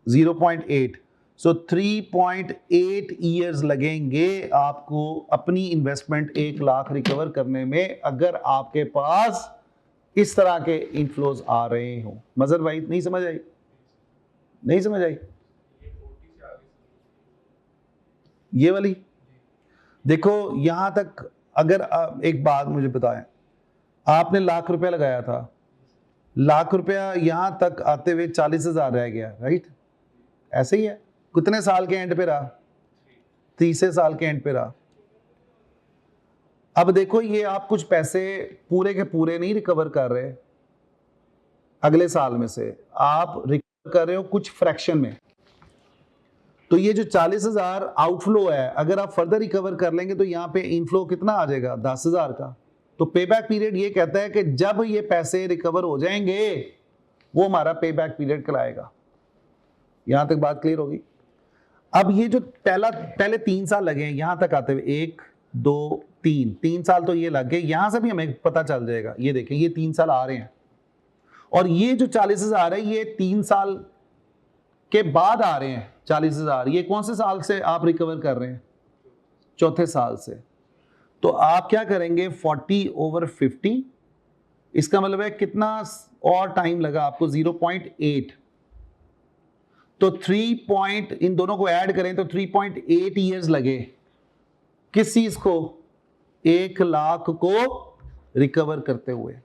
0.8। सो 3.8 ईयर्स लगेंगे आपको अपनी इन्वेस्टमेंट 1 लाख रिकवर करने में, अगर आपके पास इस तरह के इनफ्लोज आ रहे हो। मजर भाई, नहीं समझ आई? नहीं समझ आई? ये वाली देखो, यहां तक अगर एक बात मुझे बताएं, आपने लाख रुपया लगाया था, लाख रुपया यहां तक आते हुए 40,000 रह गया, राइट? ऐसे ही है। कितने साल के एंड पे रहा? 30 साल के एंड पे रहा। अब देखो, ये आप कुछ पैसे पूरे के पूरे नहीं रिकवर कर रहे अगले साल में से, आप रिकवर कर रहे हो कुछ फ्रैक्शन में। तो ये जो 40,000 आउटफ्लो है, अगर आप फर्दर रिकवर कर लेंगे तो यहां पे इनफ्लो कितना आ जाएगा? 10,000 का। तो पे बैक पीरियड ये कहता है कि जब ये पैसे रिकवर हो जाएंगे वो हमारा पे बैक पीरियड कहलाएगा। यहां तक बात क्लियर होगी? अब ये जो पहले 3 साल लगे हैं यहां तक आते हुए, 1 2 3 साल तो ये लग गए। यहां से भी हमें पता चल जाएगा, ये देखें ये 3 साल आ रहे हैं, और ये जो 40,000 है ये 3 साल के बाद आ रहे हैं। 40,000 ये कौन से साल से आप रिकवर कर रहे हैं? चौथे साल से। तो आप क्या करेंगे? 40/50। इसका मतलब है कितना और टाइम लगा आपको? 0.8। तो 3 इन दोनों को ऐड करें तो 3.8 ईयर्स लगे। किस चीज को? 1 लाख को रिकवर करते हुए।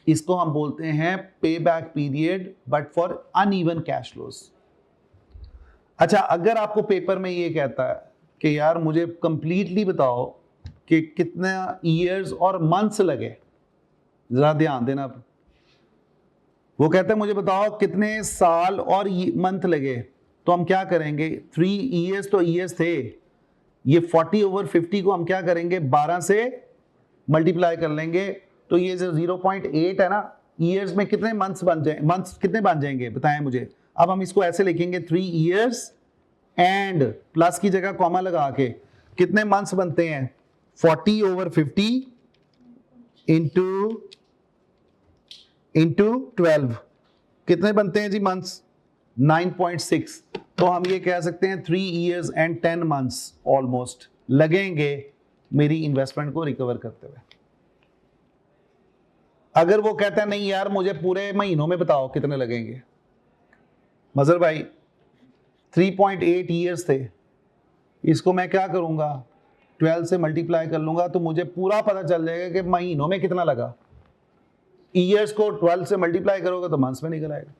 इसको हम बोलते हैं pay back period, but for uneven cash flows. अच्छा, अगर आपको पेपर में ये कहता है कि यार मुझे कंप्लीटली बताओ कि कितना ईयर्स और मंथ्स लगे, जरा ध्यान देना। वो कहता है मुझे बताओ कितने साल और मंथ लगे, तो हम क्या करेंगे? 3 ईयर्स तो ईयर्स थे, ये 40/50 को हम क्या करेंगे? 12 से मल्टीप्लाई कर लेंगे। तो ये जो 0.8 है ना, ईयर्स में कितने मंथ्स बन जाए? मंथ्स कितने बन जाएंगे बताएं मुझे। अब हम इसको ऐसे लिखेंगे, 3 ईयर्स एंड प्लस की जगह कॉमा लगा के कितने मंथ्स बनते हैं? 40/50 इंटू 12 कितने बनते हैं जी मंथ्स? 9.6। तो हम ये कह सकते हैं 3 ईयर्स एंड 10 मंथ्स ऑलमोस्ट लगेंगे मेरी इन्वेस्टमेंट को रिकवर करते हुए। अगर वो कहता है नहीं यार मुझे पूरे महीनों में बताओ कितने लगेंगे, मजर भाई 3.8 ईयर्स थे, इसको मैं क्या करूंगा? 12 से मल्टीप्लाई कर लूंगा तो मुझे पूरा पता चल जाएगा कि महीनों में कितना लगा। ईयर्स को 12 से मल्टीप्लाई करोगे तो मंथ्स में निकल आएगा।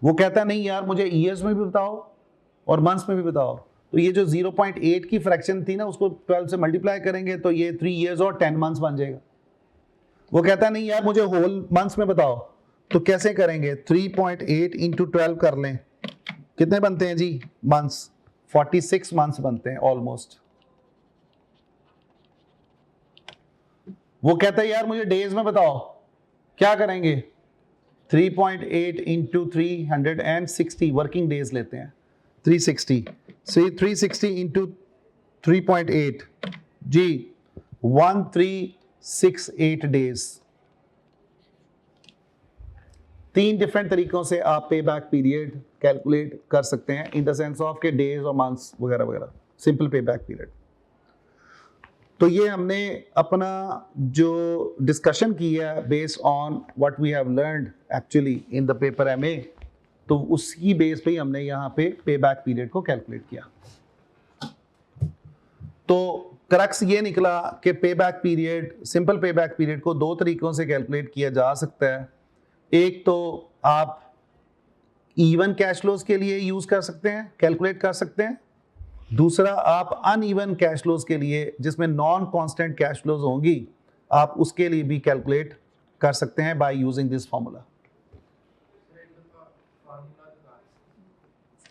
वो कहता है नहीं यार मुझे ईयर्स में भी बताओ और मंथ्स में भी बताओ। तो ये जो 0.8 की फ्रैक्शन थी ना, उसको 12 से मल्टीप्लाई करेंगे तो ये 3 ईयर्स और 10 मंथ्स बन जाएगा। वो कहता है नहीं यार मुझे होल मंथ्स में बताओ, तो कैसे करेंगे? 3.8 इंटू 12 कर लें, कितने बनते हैं जी मंथ्स? 46 मंथ्स बनते हैं ऑलमोस्ट। वो कहता है यार मुझे डेज में बताओ, क्या करेंगे? 3.8 इंटू 360 वर्किंग डेज लेते हैं, 360 से 360 इंटू 3.8 जी 1368 डेज। 3 डिफरेंट तरीकों से आप पे बैक पीरियड कैलकुलेट कर सकते हैं, इन द सेंस ऑफ के डेज और मंथ्स वगैरह वगैरह, सिंपल पे बैक पीरियड। तो ये हमने अपना जो डिस्कशन किया है based on what we have learned actually in the paper MA, तो उसकी बेस पे ही हमने यहाँ पे बैक पीरियड को कैलकुलेट किया। तो क्रक्स ये निकला कि पे बैक पीरियड, सिंपल पे बैक पीरियड को 2 तरीकों से कैलकुलेट किया जा सकता है। एक तो आप इवन कैश फ्लोज के लिए यूज कर सकते हैं, कैलकुलेट कर सकते हैं। दूसरा आप अनइवन कैश फ्लोज के लिए, जिसमें नॉन कांस्टेंट कैश फ्लोज होंगी, आप उसके लिए भी कैलकुलेट कर सकते हैं by using this formula.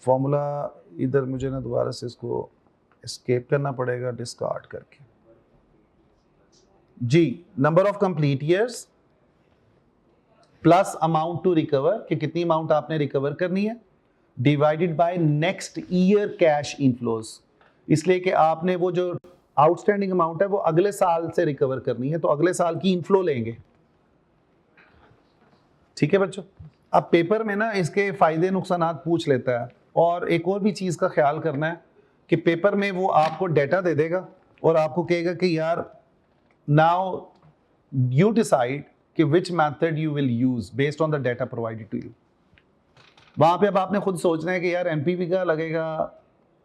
Formula इधर मुझे ना दोबारा से इसको एस्केप करना पड़ेगा डिस्कार्ड करके जी। Number of complete years plus amount to recover, कि कितनी अमाउंट आपने रिकवर करनी है, divided by next year cash inflows, इसलिए कि आपने वो जो आउटस्टैंडिंग अमाउंट है वो अगले साल से रिकवर करनी है, तो अगले साल की इनफ्लो लेंगे। ठीक है बच्चों, अब पेपर में ना इसके फायदे नुकसान पूछ लेता है, और एक और भी चीज का ख्याल करना है कि पेपर में वो आपको डेटा दे देगा और आपको कहेगा कि यार नाउ यू डिसाइड कि which method you will use based on the data provided to you. वहां पे अब आपने खुद सोचना है कि यार एनपीवी का लगेगा,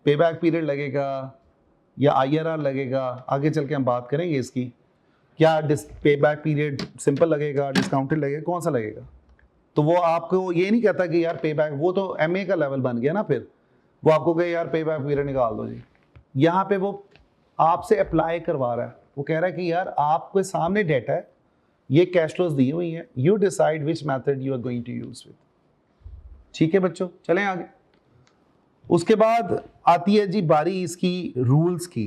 पे बैक पीरियड लगेगा, या आईआरआर लगेगा। आगे चल के हम बात करेंगे इसकी, क्या पे बैक पीरियड सिंपल लगेगा, डिस्काउंटेड लगेगा, कौन सा लगेगा। तो वो आपको ये नहीं कहता कि यार पे बैक, वो तो एमए का लेवल बन गया ना, फिर वो आपको कहे यार पे बैक पीरियड निकाल दो जी। यहाँ पे वो आपसे अप्लाई करवा रहा है, वो कह रहा है कि यार आपके सामने डेटा है, ये कैश फ्लोज दी हुई है, you decide which method you are going to use with. ठीक है बच्चों, चलें आगे। उसके बाद आती है जी बारी इसकी रूल्स की,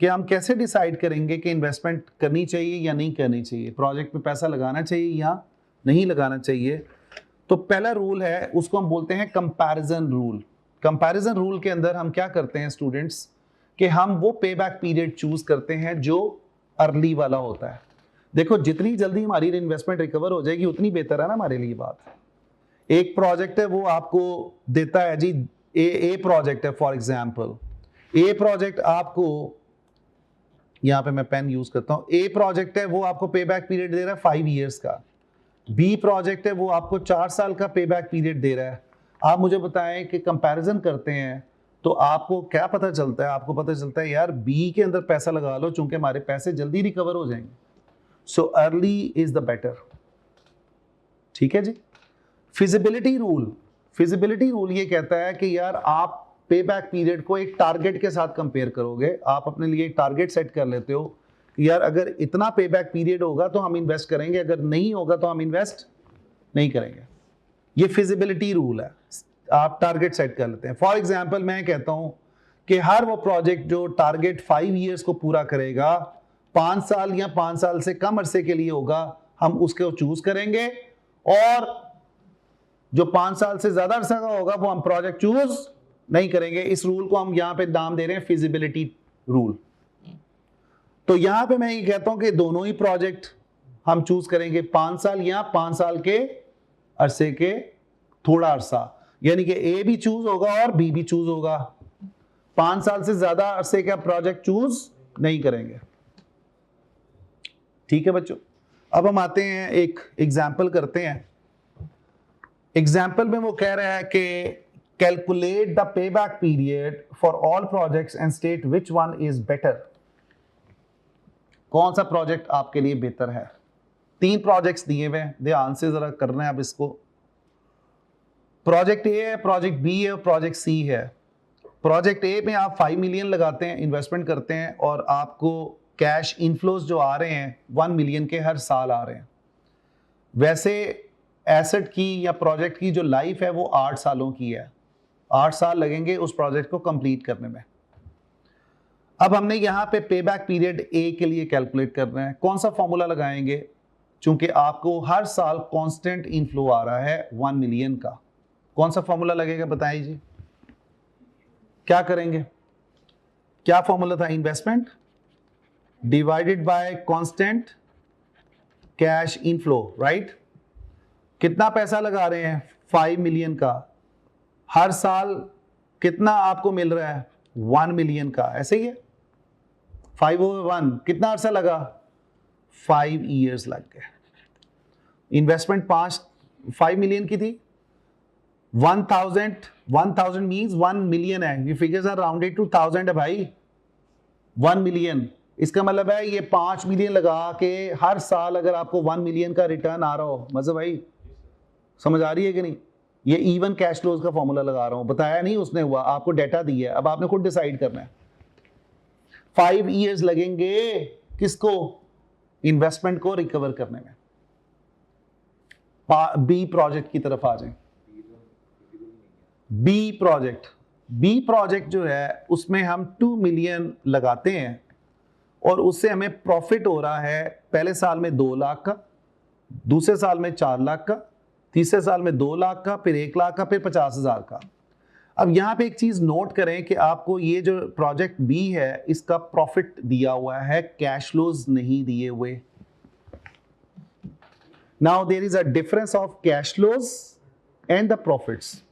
कि हम कैसे डिसाइड करेंगे कि इन्वेस्टमेंट करनी चाहिए या नहीं करनी चाहिए, प्रोजेक्ट में पैसा लगाना चाहिए या नहीं लगाना चाहिए। तो पहला रूल है, उसको हम बोलते हैं कंपैरिजन रूल। कंपैरिजन रूल के अंदर हम क्या करते हैं स्टूडेंट्स, कि हम वो पे बैक पीरियड चूज करते हैं जो अर्ली वाला होता है। देखो जितनी जल्दी हमारी इन्वेस्टमेंट रिकवर हो जाएगी उतनी बेहतर है ना हमारे लिए बात। एक प्रोजेक्ट है वो आपको देता है जी, ए प्रोजेक्ट है फॉर एग्जांपल, ए प्रोजेक्ट आपको, यहां पे मैं पेन यूज करता हूं, ए प्रोजेक्ट है वो आपको पे बैक पीरियड दे रहा है 5 इयर्स का, बी प्रोजेक्ट है वो आपको 4 साल का पे बैक पीरियड दे रहा है। आप मुझे बताएं कि कंपैरिजन करते हैं तो आपको क्या पता चलता है? आपको पता चलता है यार बी के अंदर पैसा लगा लो, चूंकि हमारे पैसे जल्दी रिकवर हो जाएंगे, so early is the better. ठीक है जी। फिजिबिलिटी रूल, फिजिबिलिटी रूल ये कहता है कि यार आप पे बैक पीरियड को एक टारगेट के साथ कंपेयर करोगे। आप अपने लिए एक टारगेट सेट कर लेते हो कि यार अगर इतना पे बैक पीरियड होगा तो हम इन्वेस्ट करेंगे, अगर नहीं होगा तो हम इन्वेस्ट नहीं करेंगे। ये फिजिबिलिटी रूल है, आप टारगेट सेट कर लेते हैं। फॉर एग्जाम्पल मैं कहता हूं कि हर वो प्रोजेक्ट जो टारगेट 5 इयर्स को पूरा करेगा, 5 साल या 5 साल से कम अरसे के लिए होगा, हम उसको चूज करेंगे, और जो 5 साल से ज्यादा अरसा का होगा वो हम प्रोजेक्ट चूज नहीं करेंगे। इस रूल को हम यहां पे नाम दे रहे हैं फिजिबिलिटी रूल। तो यहां पे मैं ये कहता हूं कि दोनों ही प्रोजेक्ट हम चूज करेंगे 5 साल या 5 साल के अरसे के थोड़ा अरसा, यानी कि ए भी चूज होगा और बी भी चूज होगा। 5 साल से ज्यादा अरसे का प्रोजेक्ट चूज नहीं करेंगे। ठीक है बच्चों, अब हम आते हैं एक एग्जाम्पल करते हैं। एग्जाम्पल में वो कह रहा है कि calculate the pay back period for all projects and state which one is better. कौन सा प्रोजेक्ट आपके लिए बेहतर है? 3 प्रोजेक्ट्स दिए हुए हैं, ध्यान से जरा करना है अब इसको। प्रोजेक्ट ए है, प्रोजेक्ट बी है और प्रोजेक्ट सी है। प्रोजेक्ट ए में आप 5 मिलियन लगाते हैं, इन्वेस्टमेंट करते हैं, और आपको कैश इनफ्लोज जो आ रहे हैं 1 मिलियन के हर साल आ रहे हैं। वैसे एसेट की या प्रोजेक्ट की जो लाइफ है वो 8 सालों की है। 8 साल लगेंगे उस प्रोजेक्ट को कंप्लीट करने में। अब हमने यहाँ पे पे बैक पीरियड ए के लिए कैलकुलेट करना है। कौन सा फॉर्मूला लगाएंगे? चूंकि आपको हर साल कांस्टेंट इनफ्लो आ रहा है 1 मिलियन का, कौन सा फॉर्मूला लगेगा बताइए जी? क्या करेंगे? क्या फॉर्मूला था? Investment divided by constant cash inflow, right? कितना पैसा लगा रहे हैं? 5 मिलियन का। हर साल कितना आपको मिल रहा है? 1 मिलियन का। ऐसे ही है, 5/1 कितना अर्सा लगा? 5 ईयर्स लग गए। इन्वेस्टमेंट 5 मिलियन की थी। 1000 मीन्स 1 मिलियन है। ये फिगर्स आर राउंडेड टू 1000 है भाई। 1 मिलियन, इसका मतलब है ये 5 मिलियन लगा के हर साल अगर आपको 1 मिलियन का रिटर्न आ रहा हो, मतलब भाई समझ आ रही है कि नहीं? ये इवन कैश फ्लोज का फॉर्मूला लगा रहा हूं, बताया नहीं उसने हुआ, आपको डेटा दिया है, अब आपने खुद डिसाइड करना है। 5 ईयर्स लगेंगे किसको? इन्वेस्टमेंट को रिकवर करने में। बी प्रोजेक्ट की तरफ आ जाए। बी प्रोजेक्ट जो है उसमें हम 2 मिलियन लगाते हैं और उससे हमें प्रॉफिट हो रहा है पहले साल में 2 लाख का, दूसरे साल में 4 लाख का, तीसरे साल में 2 लाख का, फिर 1 लाख का, फिर 50,000 का। अब यहां पे एक चीज नोट करें कि आपको ये जो प्रोजेक्ट बी है इसका प्रॉफिट दिया हुआ है, कैश फ्लोज नहीं दिए हुए। Now there is a difference of cash flows and the profits.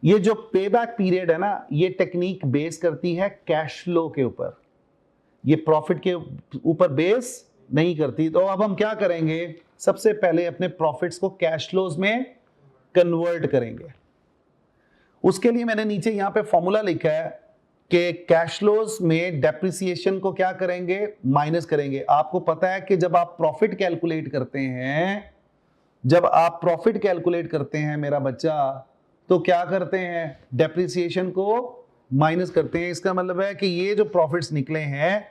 ये जो पे बैक पीरियड है ना, ये टेक्निक बेस करती है कैश फ्लो के ऊपर, ये प्रॉफिट के ऊपर बेस नहीं करती। तो अब हम क्या करेंगे? सबसे पहले अपने प्रॉफिट्स को कैश फ्लोज में कन्वर्ट करेंगे। उसके लिए मैंने नीचे यहां पे फॉर्मूला लिखा है कि कैश फ्लोज में डेप्रिसिएशन को क्या करेंगे? माइनस करेंगे। आपको पता है कि जब आप प्रॉफिट कैलकुलेट करते हैं, मेरा बच्चा, तो क्या करते हैं? डेप्रिसिएशन को माइनस करते हैं। इसका मतलब है कि ये जो प्रॉफिट्स निकले हैं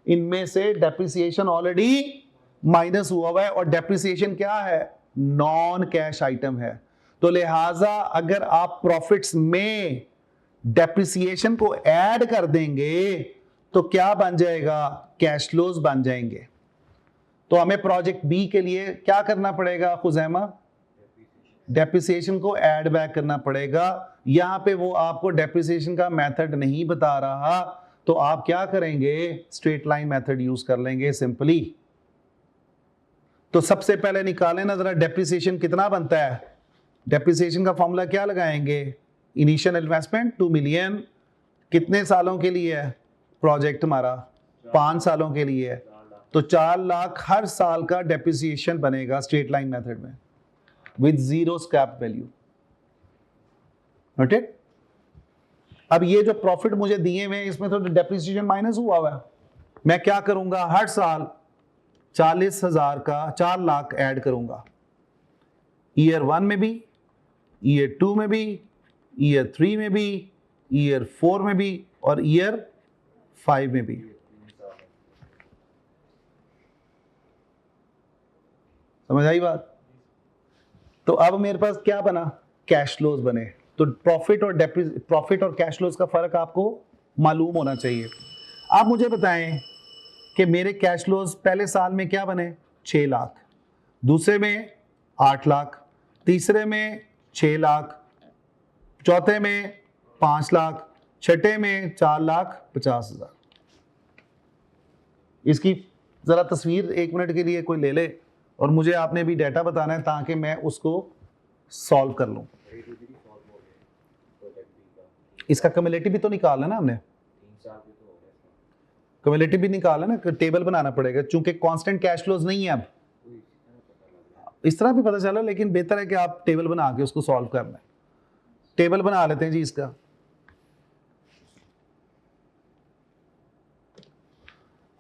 इनमें से डेप्रिसिएशन ऑलरेडी माइनस हुआ है, और डेप्रिसिएशन क्या है? नॉन कैश आइटम है। तो लिहाजा अगर आप प्रॉफिट्स में डेप्रिसिएशन को ऐड कर देंगे तो क्या बन जाएगा? कैश फ्लोज बन जाएंगे। तो हमें प्रोजेक्ट बी के लिए क्या करना पड़ेगा खुजैमा? डेप्रिसिएशन को ऐड बैक करना पड़ेगा। यहां पे वो आपको डेप्रिसिएशन का मेथड नहीं बता रहा, तो आप क्या करेंगे? स्ट्रेट लाइन मेथड यूज कर लेंगे सिंपली। तो सबसे पहले निकालें ना जरा डेप्रिसिएशन कितना बनता है। डेप्रिसिएशन का फॉर्मूला क्या लगाएंगे? इनिशियल इन्वेस्टमेंट 2 मिलियन, कितने सालों के लिए है प्रोजेक्ट हमारा? 5 सालों के लिए है, तो 4 लाख हर साल का डेप्रिसिएशन बनेगा स्ट्रेट लाइन मेथड में विद 0 स्क्रैप वैल्यू। नोटेड? अब ये जो प्रॉफिट मुझे दिए हुए इसमें तो डेप्रिसिएशन माइनस हुआ है। मैं क्या करूंगा? हर साल 40,000 का 4 लाख ऐड करूंगा, ईयर 1 में भी, ईयर 2 में भी, ईयर 3 में भी, ईयर 4 में भी और ईयर 5 में भी। समझ आई बात? तो अब मेरे पास क्या बना? कैश फ्लोज बने। तो प्रॉफिट और कैश फ्लोज का फर्क आपको मालूम होना चाहिए। आप मुझे बताएं कि मेरे कैश फ्लोज पहले साल में क्या बने? 6 लाख, दूसरे में 8 लाख, तीसरे में 6 लाख, चौथे में 5 लाख, छठे में 4,50,000। इसकी जरा तस्वीर 1 मिनट के लिए कोई ले ले और मुझे आपने भी डेटा बताना है ताकि मैं उसको सॉल्व कर लूं। इसका कम्युलेटिव भी तो निकालना ना हमने, कम्युलेटिव भी निकाला ना, टेबल बनाना पड़ेगा चूंकि कांस्टेंट कैश फ्लोज नहीं है। अब इस तरह भी पता चला, लेकिन बेहतर है कि आप टेबल बना के उसको सॉल्व कर लें। टेबल बना लेते हैं जी इसका।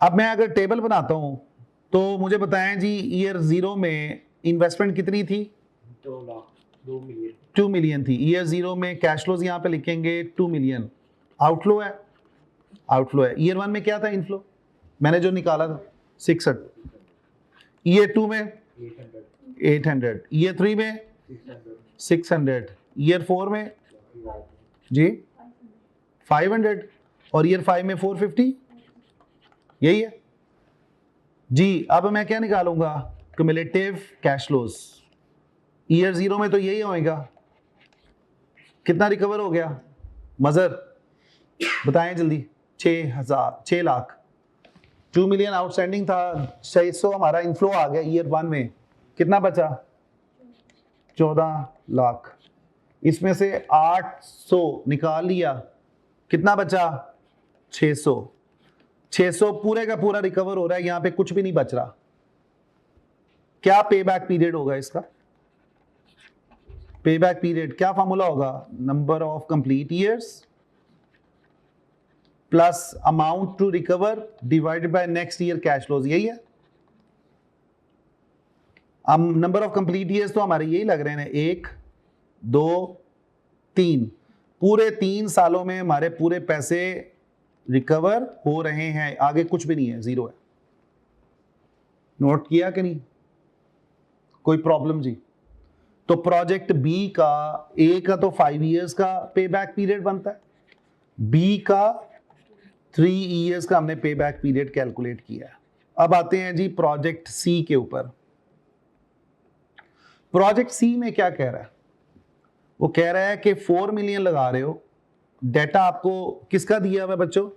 अब मैं अगर टेबल बनाता हूं तो मुझे बताएं जी, ईयर 0 में इन्वेस्टमेंट कितनी थी? 2 मिलियन थी। ईयर 0 में कैश फ्लोज यहां पे लिखेंगे 2 मिलियन। आउटफ्लो है, ईयर 1 में क्या था? इनफ्लो मैंने जो निकाला था 66। ईयर 2 में 800, ईयर 3 में 600, ईयर 4 में जी 500 और ईयर 5 में 450, यही है जी। अब मैं क्या निकालूंगा, क्युमुलेटिव कैश फ्लोज। ईयर 0 में तो यही होएगा, कितना रिकवर हो गया मजर बताएं जल्दी, 6 लाख। 2 मिलियन आउटस्टैंडिंग था, 600 हमारा इनफ्लो आ गया ईयर 1 में, कितना बचा 14 लाख। इसमें से 800 निकाल लिया, कितना बचा 600। 600 पूरे का पूरा रिकवर हो रहा है, यहां पे कुछ भी नहीं बच रहा। क्या पे बैक पीरियड होगा इसका, पे बैक पीरियड क्या फॉर्मूला होगा, number of complete years plus amount to recover divided by next year cash flows, यही है। अब नंबर ऑफ कंप्लीट ईयर्स तो हमारे यही लग रहे हैं, 1 2 3, पूरे 3 सालों में हमारे पूरे पैसे रिकवर हो रहे हैं, आगे कुछ भी नहीं है, 0 है। नोट किया कि नहीं, कोई प्रॉब्लम जी। तो प्रोजेक्ट बी का, ए का तो 5 इयर्स का पे बैक पीरियड बनता है, बी का 3 इयर्स का हमने पे बैक पीरियड कैलकुलेट किया। अब आते हैं जी प्रोजेक्ट सी के ऊपर। प्रोजेक्ट सी में क्या कह रहा है, वो कह रहा है कि 4 मिलियन लगा रहे हो, डेटा आपको किसका दिया हुआ है बच्चों,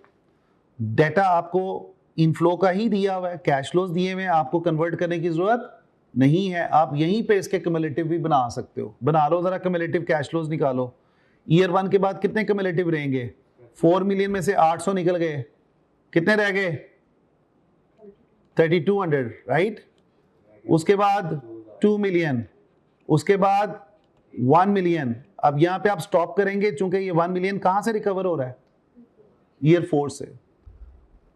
डेटा आपको इनफ्लो का ही दिया हुआ है, कैश फ्लोज दिए हुए हैं, आपको कन्वर्ट करने की जरूरत नहीं है। आप यहीं पे इसके क्युमुलेटिव भी बना सकते हो, बना लो जरा क्युमुलेटिव कैश फ्लोज निकालो। ईयर 1 के बाद कितने क्युमुलेटिव रहेंगे, 4 मिलियन में से 800 निकल गए, कितने रह गए 3200, राइट। उसके बाद 2 मिलियन, उसके बाद 1 मिलियन। अब यहां पे आप स्टॉप करेंगे, चूंकि ये 1 मिलियन कहां से रिकवर हो रहा है, ईयर 4 से।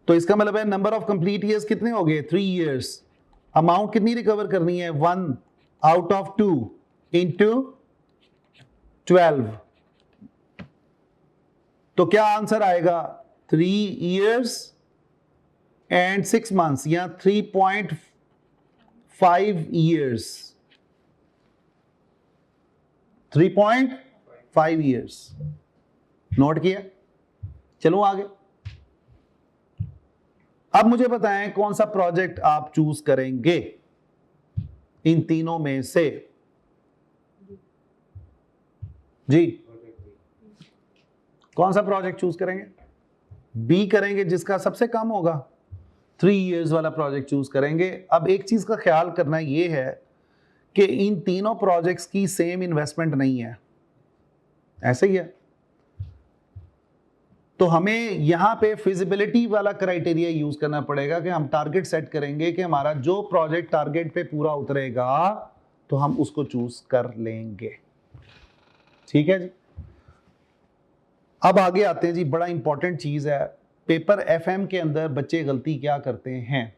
तो इसका मतलब है नंबर ऑफ कंप्लीट ईयर्स कितने हो गए 3 इयर्स। अमाउंट कितनी रिकवर करनी है, 1 आउट ऑफ 2 इंटू 12। तो क्या आंसर आएगा 3 इयर्स एंड 6 मंथ्स या 3.5 इयर्स, 3.5 इयर्स। नोट किया, चलो आगे। अब मुझे बताएं कौन सा प्रोजेक्ट आप चूज करेंगे इन तीनों में से, जी कौन सा प्रोजेक्ट चूज करेंगे, बी करेंगे जिसका सबसे कम होगा, 3 इयर्स वाला प्रोजेक्ट चूज करेंगे। अब एक चीज का ख्याल करना यह है कि इन तीनों प्रोजेक्ट्स की सेम इन्वेस्टमेंट नहीं है, ऐसे ही है। तो हमें यहां पे फिजिबिलिटी वाला क्राइटेरिया यूज करना पड़ेगा कि हम टारगेट सेट करेंगे कि हमारा जो प्रोजेक्ट टारगेट पे पूरा उतरेगा तो हम उसको चूज कर लेंगे, ठीक है जी। अब आगे आते हैं जी, बड़ा इंपॉर्टेंट चीज है, पेपर एफएम के अंदर बच्चे गलती क्या करते हैं,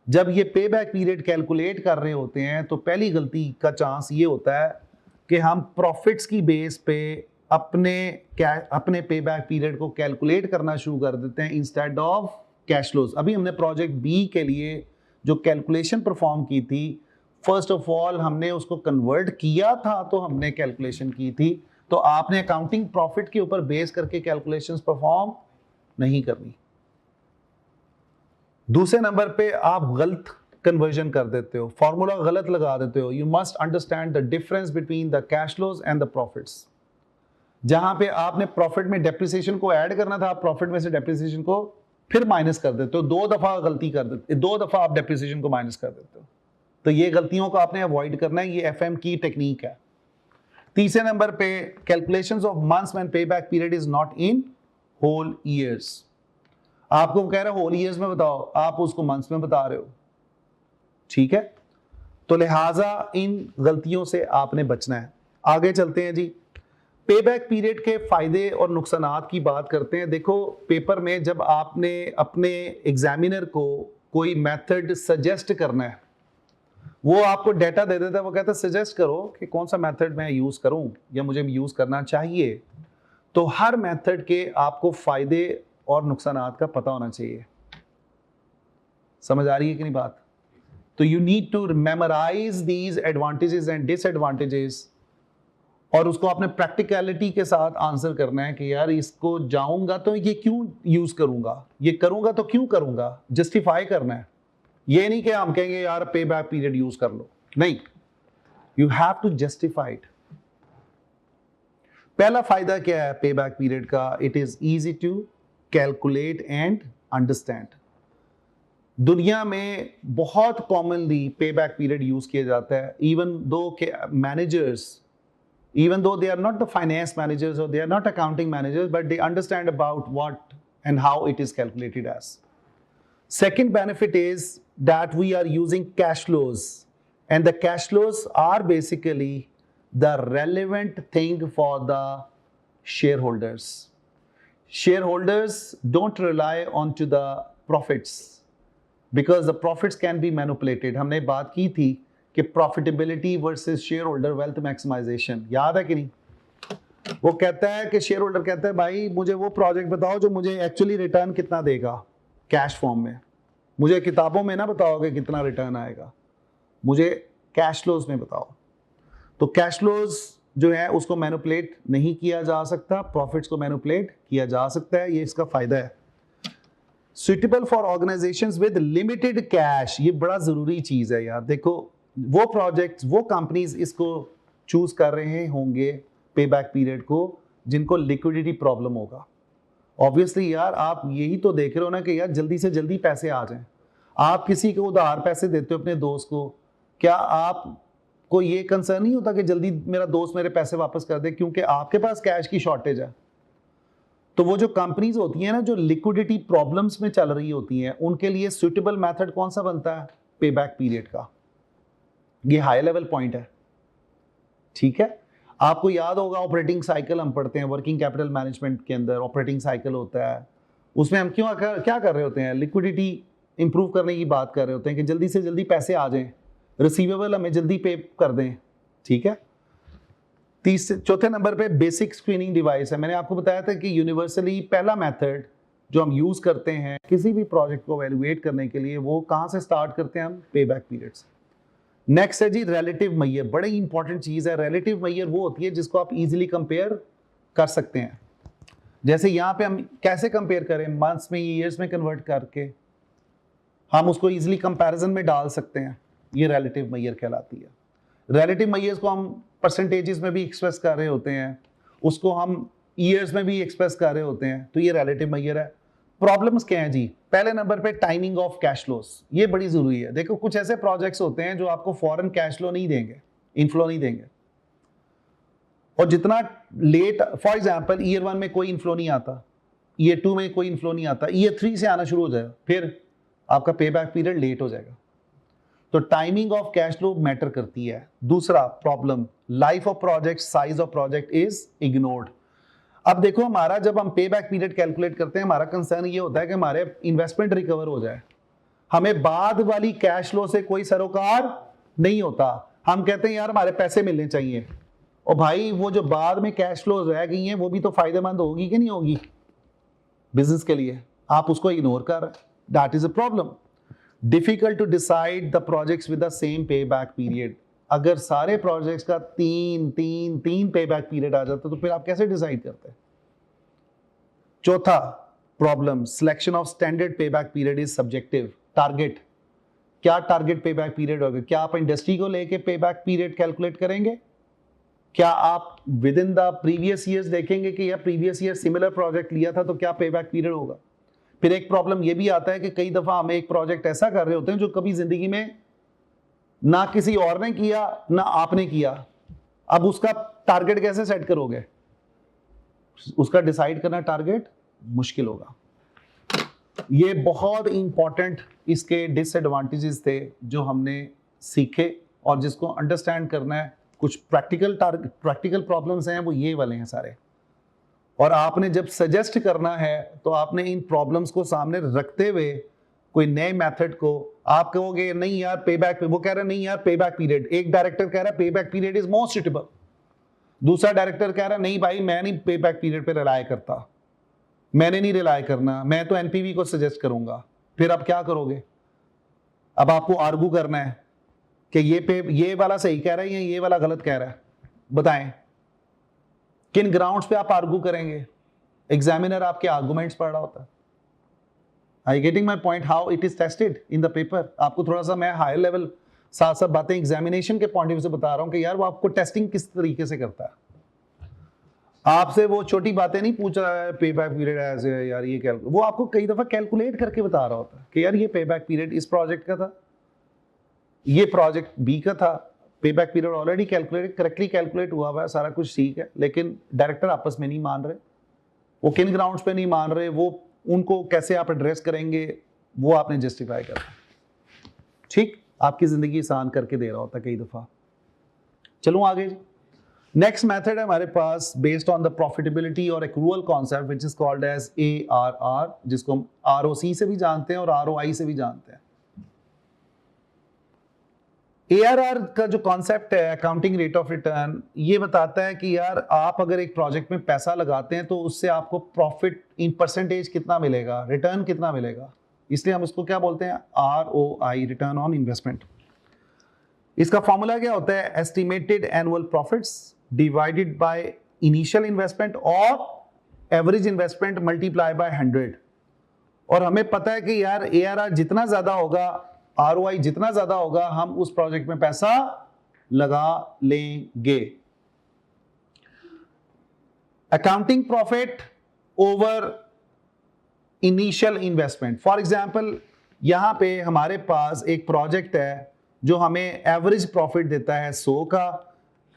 जब ये पे बैक पीरियड कैलकुलेट कर रहे होते हैं तो पहली गलती का चांस ये होता है कि हम प्रॉफिट्स की बेस पे अपने पे बैक पीरियड को कैलकुलेट करना शुरू कर देते हैं इंस्टेड ऑफ कैश फ्लोज। अभी हमने प्रोजेक्ट बी के लिए जो कैलकुलेशन परफॉर्म की थी, फर्स्ट ऑफ ऑल हमने उसको कन्वर्ट किया था, तो हमने कैलकुलेशन की थी। तो आपने अकाउंटिंग प्रॉफिट के ऊपर बेस करके कैलकुलेशंस परफॉर्म नहीं करनी। दूसरे नंबर पे आप गलत कन्वर्जन कर देते हो, फॉर्मूला गलत लगा देते हो। You must understand the difference between the cash flows and the profits. जहां पे आपने प्रॉफिट में डेप्रिसिएशन को ऐड करना था, आप प्रॉफिट में से डेप्रिसिएशन को फिर माइनस कर देते हो, 2 दफा गलती कर देते, 2 दफा आप डेप्रिसिएशन को माइनस कर देते हो। तो ये गलतियों को आपने अवॉइड करना है, ये एफएम की टेक्निक है। तीसरे नंबर पे calculations of months when pay back period is not in whole years. आपको कह रहा है होल ईयर्स में बताओ, आप उसको मंथ्स में बता रहे हो, ठीक है। तो लिहाजा इन गलतियों से आपने बचना है। आगे चलते हैं जी, पे बैक पीरियड के फायदे और नुकसानात की बात करते हैं। देखो पेपर में जब आपने अपने एग्जामिनर को कोई मेथड सजेस्ट करना है, वो आपको डेटा दे देता है, वो कहता है सजेस्ट करो कि कौन सा मेथड मैं यूज करूं या मुझे यूज करना चाहिए। तो हर मेथड के आपको फायदे और नुकसानात का पता होना चाहिए। समझ आ रही है कि नहीं बात। तो you need to memorise these advantages and disadvantages, और उसको आपने प्रैक्टिकलिटी के साथ आंसर करना है कि यार इसको जाऊंगा तो ये क्यों यूज करूंगा, ये करूंगा तो क्यों करूंगा, जस्टिफाई करना है। ये नहीं कि हम कहेंगे यार पे बैक पीरियड यूज कर लो, नहीं, you have to justify it. पहला फायदा क्या है पे बैक पीरियड का? It is easy to calculate and understand. दुनिया में बहुत कॉमनली पे बैक पीरियड यूज किया जाता है, even though managers, even though they are not the finance managers or they are not accounting managers, but they understand about what and how it is calculated as. Second benefit is that we are using cash flows, and the cash flows are basically the relevant thing for the shareholders. Shareholders don't rely onto the profits because the profits can be manipulated. हमने बात की थी कि profitability versus share holder wealth maximisation, याद है कि नहीं? वो कहता है कि शेयर होल्डर कहता है भाई मुझे वो प्रोजेक्ट बताओ जो मुझे एक्चुअली रिटर्न कितना देगा कैश फॉर्म में, मुझे किताबों में ना बताओगे कितना रिटर्न आएगा, मुझे कैश फ्लोज में बताओ। तो कैश फ्लोज जो है उसको मैनिपुलेट नहीं किया जा सकता, प्रॉफिट्स को मैनिपुलेट किया जा सकता है, ये इसका फायदा है। Suitable for organisations with limited cash, ये बड़ा जरूरी चीज है यार। देखो वो प्रोजेक्ट्स, वो कंपनीज इसको चूज कर रहे होंगे पे बैक पीरियड को जिनको लिक्विडिटी प्रॉब्लम होगा। ऑब्वियसली यार आप यही तो देख रहे हो ना कि यार जल्दी से जल्दी पैसे आ जाएं। आप किसी को उधार पैसे देते हो अपने दोस्त को, क्या आपको ये कंसर्न नहीं होता कि जल्दी मेरा दोस्त मेरे पैसे वापस कर दे, क्योंकि आपके पास कैश की शॉर्टेज है। तो वो जो कंपनीज होती हैं ना जो लिक्विडिटी प्रॉब्लम्स में चल रही होती हैं, उनके लिए सुइटेबल मेथड कौन सा बनता है? पे बैक पीरियड का। ये हाई लेवल पॉइंट है, ठीक है। आपको याद होगा ऑपरेटिंग साइकिल हम पढ़ते हैं वर्किंग कैपिटल मैनेजमेंट के अंदर, ऑपरेटिंग साइकिल होता है, उसमें हम क्या कर रहे होते हैं? लिक्विडिटी इंप्रूव करने की बात कर रहे होते हैं कि जल्दी से जल्दी पैसे आ जाएं, रिसीवेबल हमें जल्दी पे कर दें, ठीक है। चौथे नंबर पे बेसिक स्क्रीनिंग डिवाइस है। मैंने आपको बताया था कि यूनिवर्सली पहला मेथड जो हम यूज करते हैं किसी भी प्रोजेक्ट को एवेलुएट करने के लिए, वो कहां से स्टार्ट करते हैं? हम पे बैक पीरियड से। नेक्स्ट है जी रिलेटिव मैयर, बड़ी इंपॉर्टेंट चीज है। रिलेटिव मैयर वो होती है जिसको आप इजीली कंपेयर कर सकते हैं। जैसे यहाँ पे हम कैसे कंपेयर करें? मंथ्स में, ईयर्स में कन्वर्ट करके हम उसको इजीली कंपैरिजन में डाल सकते हैं, ये रिलेटिव मैयर कहलाती है। रिलेटिव मैयर्स को हम परसेंटेजेस में भी एक्सप्रेस कर रहे होते हैं, उसको हम ईयर्स में भी एक्सप्रेस कर रहे होते हैं, तो ये रिलेटिव मैयर है। प्रॉब्लम्स क्या हैं जी? पहले नंबर पे टाइमिंग ऑफ कैश फ्लोस, ये बड़ी जरूरी है। देखो कुछ ऐसे प्रोजेक्ट्स होते हैं जो आपको फॉरेन कैश फ्लो नहीं देंगे, इनफ्लो नहीं देंगे, और जितना लेट, फॉर एग्जांपल ईयर 1 में कोई इनफ्लो नहीं आता, ईयर 2 में कोई इनफ्लो नहीं आता, ईयर 3 से आना शुरू हो जाएगा, फिर आपका पे बैक पीरियड लेट हो जाएगा। तो timing of cash flow matter करती है। दूसरा problem, life of project, size of project is ignored. अब देखो हमारा जब हम पे बैक पीरियड कैलकुलेट करते हैं, हमारा कंसर्न ये होता है कि हमारे इन्वेस्टमेंट रिकवर हो जाए, हमें बाद वाली कैश फ्लो से कोई सरोकार नहीं होता। हम कहते हैं यार हमारे पैसे मिलने चाहिए, और भाई वो जो बाद में कैश फ्लो रह गई हैं वो भी तो फायदेमंद होगी कि नहीं होगी बिजनेस के लिए, आप उसको इग्नोर कर रहे हैं। That is a problem. Difficult to decide the projects with the same pay back period. अगर सारे प्रोजेक्ट्स का तीन पे बैक पीरियड आ जाता तो फिर आप कैसे डिसाइड करते हैं? चौथा प्रॉब्लम, सिलेक्शन ऑफ स्टैंडर्ड पे back period is subjective. Target, क्या टारगेट पे बैक पीरियड होगा? क्या आप इंडस्ट्री को लेके पे बैक पीरियड कैलकुलेट करेंगे? क्या आप with in the previous years देखेंगे कि यार प्रीवियस ईयर सिमिलर प्रोजेक्ट लिया था तो क्या पे बैक पीरियड होगा? फिर एक प्रॉब्लम ये भी आता है कि कई दफा हम एक प्रोजेक्ट ऐसा कर रहे होते हैं जो कभी जिंदगी में ना किसी और ने किया ना आपने किया। अब उसका टारगेट कैसे सेट करोगे? उसका डिसाइड करना टारगेट मुश्किल होगा। ये बहुत इंपॉर्टेंट इसके डिसएडवांटेजेस थे जो हमने सीखे और जिसको अंडरस्टैंड करना है। कुछ प्रैक्टिकल प्रॉब्लम्स हैं, वो ये वाले हैं सारे, और आपने जब सजेस्ट करना है तो आपने इन प्रॉब्लम्स को सामने रखते हुए कोई नए मेथड को, आप कहोगे नहीं यार पे बैक, वो कह रहा है नहीं यार पे बैक पीरियड, एक डायरेक्टर कह रहा है pay back period is most suitable, दूसरा डायरेक्टर कह रहा है नहीं भाई मैं नहीं पे बैक पीरियड पे रिलाय करता, मैंने नहीं रिलाय करना, मैं तो एनपीवी को सजेस्ट करूंगा। फिर आप क्या करोगे? अब आपको आर्गू करना है कि ये वाला सही कह रहा है या ये वाला गलत कह रहा है, बताएं किन ग्राउंड्स पे आप आर्गू करेंगे। एग्जामिनर आपके आर्गुमेंट्स पढ़ रहा होता है। I getting my point, how it is tested in the paper. आपको थोड़ा सा मैं हायर लेवल साथ साथ बातें एग्जामिनेशन के पॉइंट ऑफ व्यू से बता रहा हूं कि यार वो आपको टेस्टिंग किस तरीके से करता है। आपसे वो छोटी बातें नहीं पूछ रहा है, पे बैक पीरियड ऐसे है यार, ये वो आपको कई दफा कैलकुलेट करके बता रहा होता है कि यार ये पे बैक पीरियड इस प्रोजेक्ट का था, ये प्रोजेक्ट बी का था, पे back period already calculate correctly calculate हुआ हुआ है, सारा कुछ ठीक है, लेकिन डायरेक्टर आपस में नहीं मान रहे। वो किन ग्राउंड्स पे नहीं मान रहे, वो उनको कैसे आप एड्रेस करेंगे, वो आपने जस्टिफाई करना। ठीक, आपकी जिंदगी आसान करके दे रहा होता है कई दफा। चलो आगे जी। नेक्स्ट मेथड है हमारे पास बेस्ड ऑन द प्रॉफिटेबिलिटी और accrual concept which is called as ARR, जिसको हम ROC से भी जानते हैं और ROI से भी जानते हैं। ARR का जो कॉन्सेप्ट है, अकाउंटिंग रेट ऑफ रिटर्न, ये बताता है कि यार आप अगर एक प्रोजेक्ट में पैसा लगाते हैं तो उससे आपको प्रॉफिट इन परसेंटेज कितना मिलेगा, रिटर्न कितना मिलेगा, इसलिए हम इसको क्या बोलते हैं, ROI, रिटर्न ऑन इन्वेस्टमेंट। इसका फॉर्मूला क्या होता है, estimated annual profits divided by initial investment और एवरेज इन्वेस्टमेंट मल्टीप्लाई बाय 100। और हमें पता है कि यार ARR जितना ज्यादा होगा, ROI जितना ज्यादा होगा, हम उस प्रोजेक्ट में पैसा लगा लेंगे। Accounting profit over initial investment. For example यहां पे हमारे पास एक प्रोजेक्ट है जो हमें एवरेज प्रॉफिट देता है 100 का,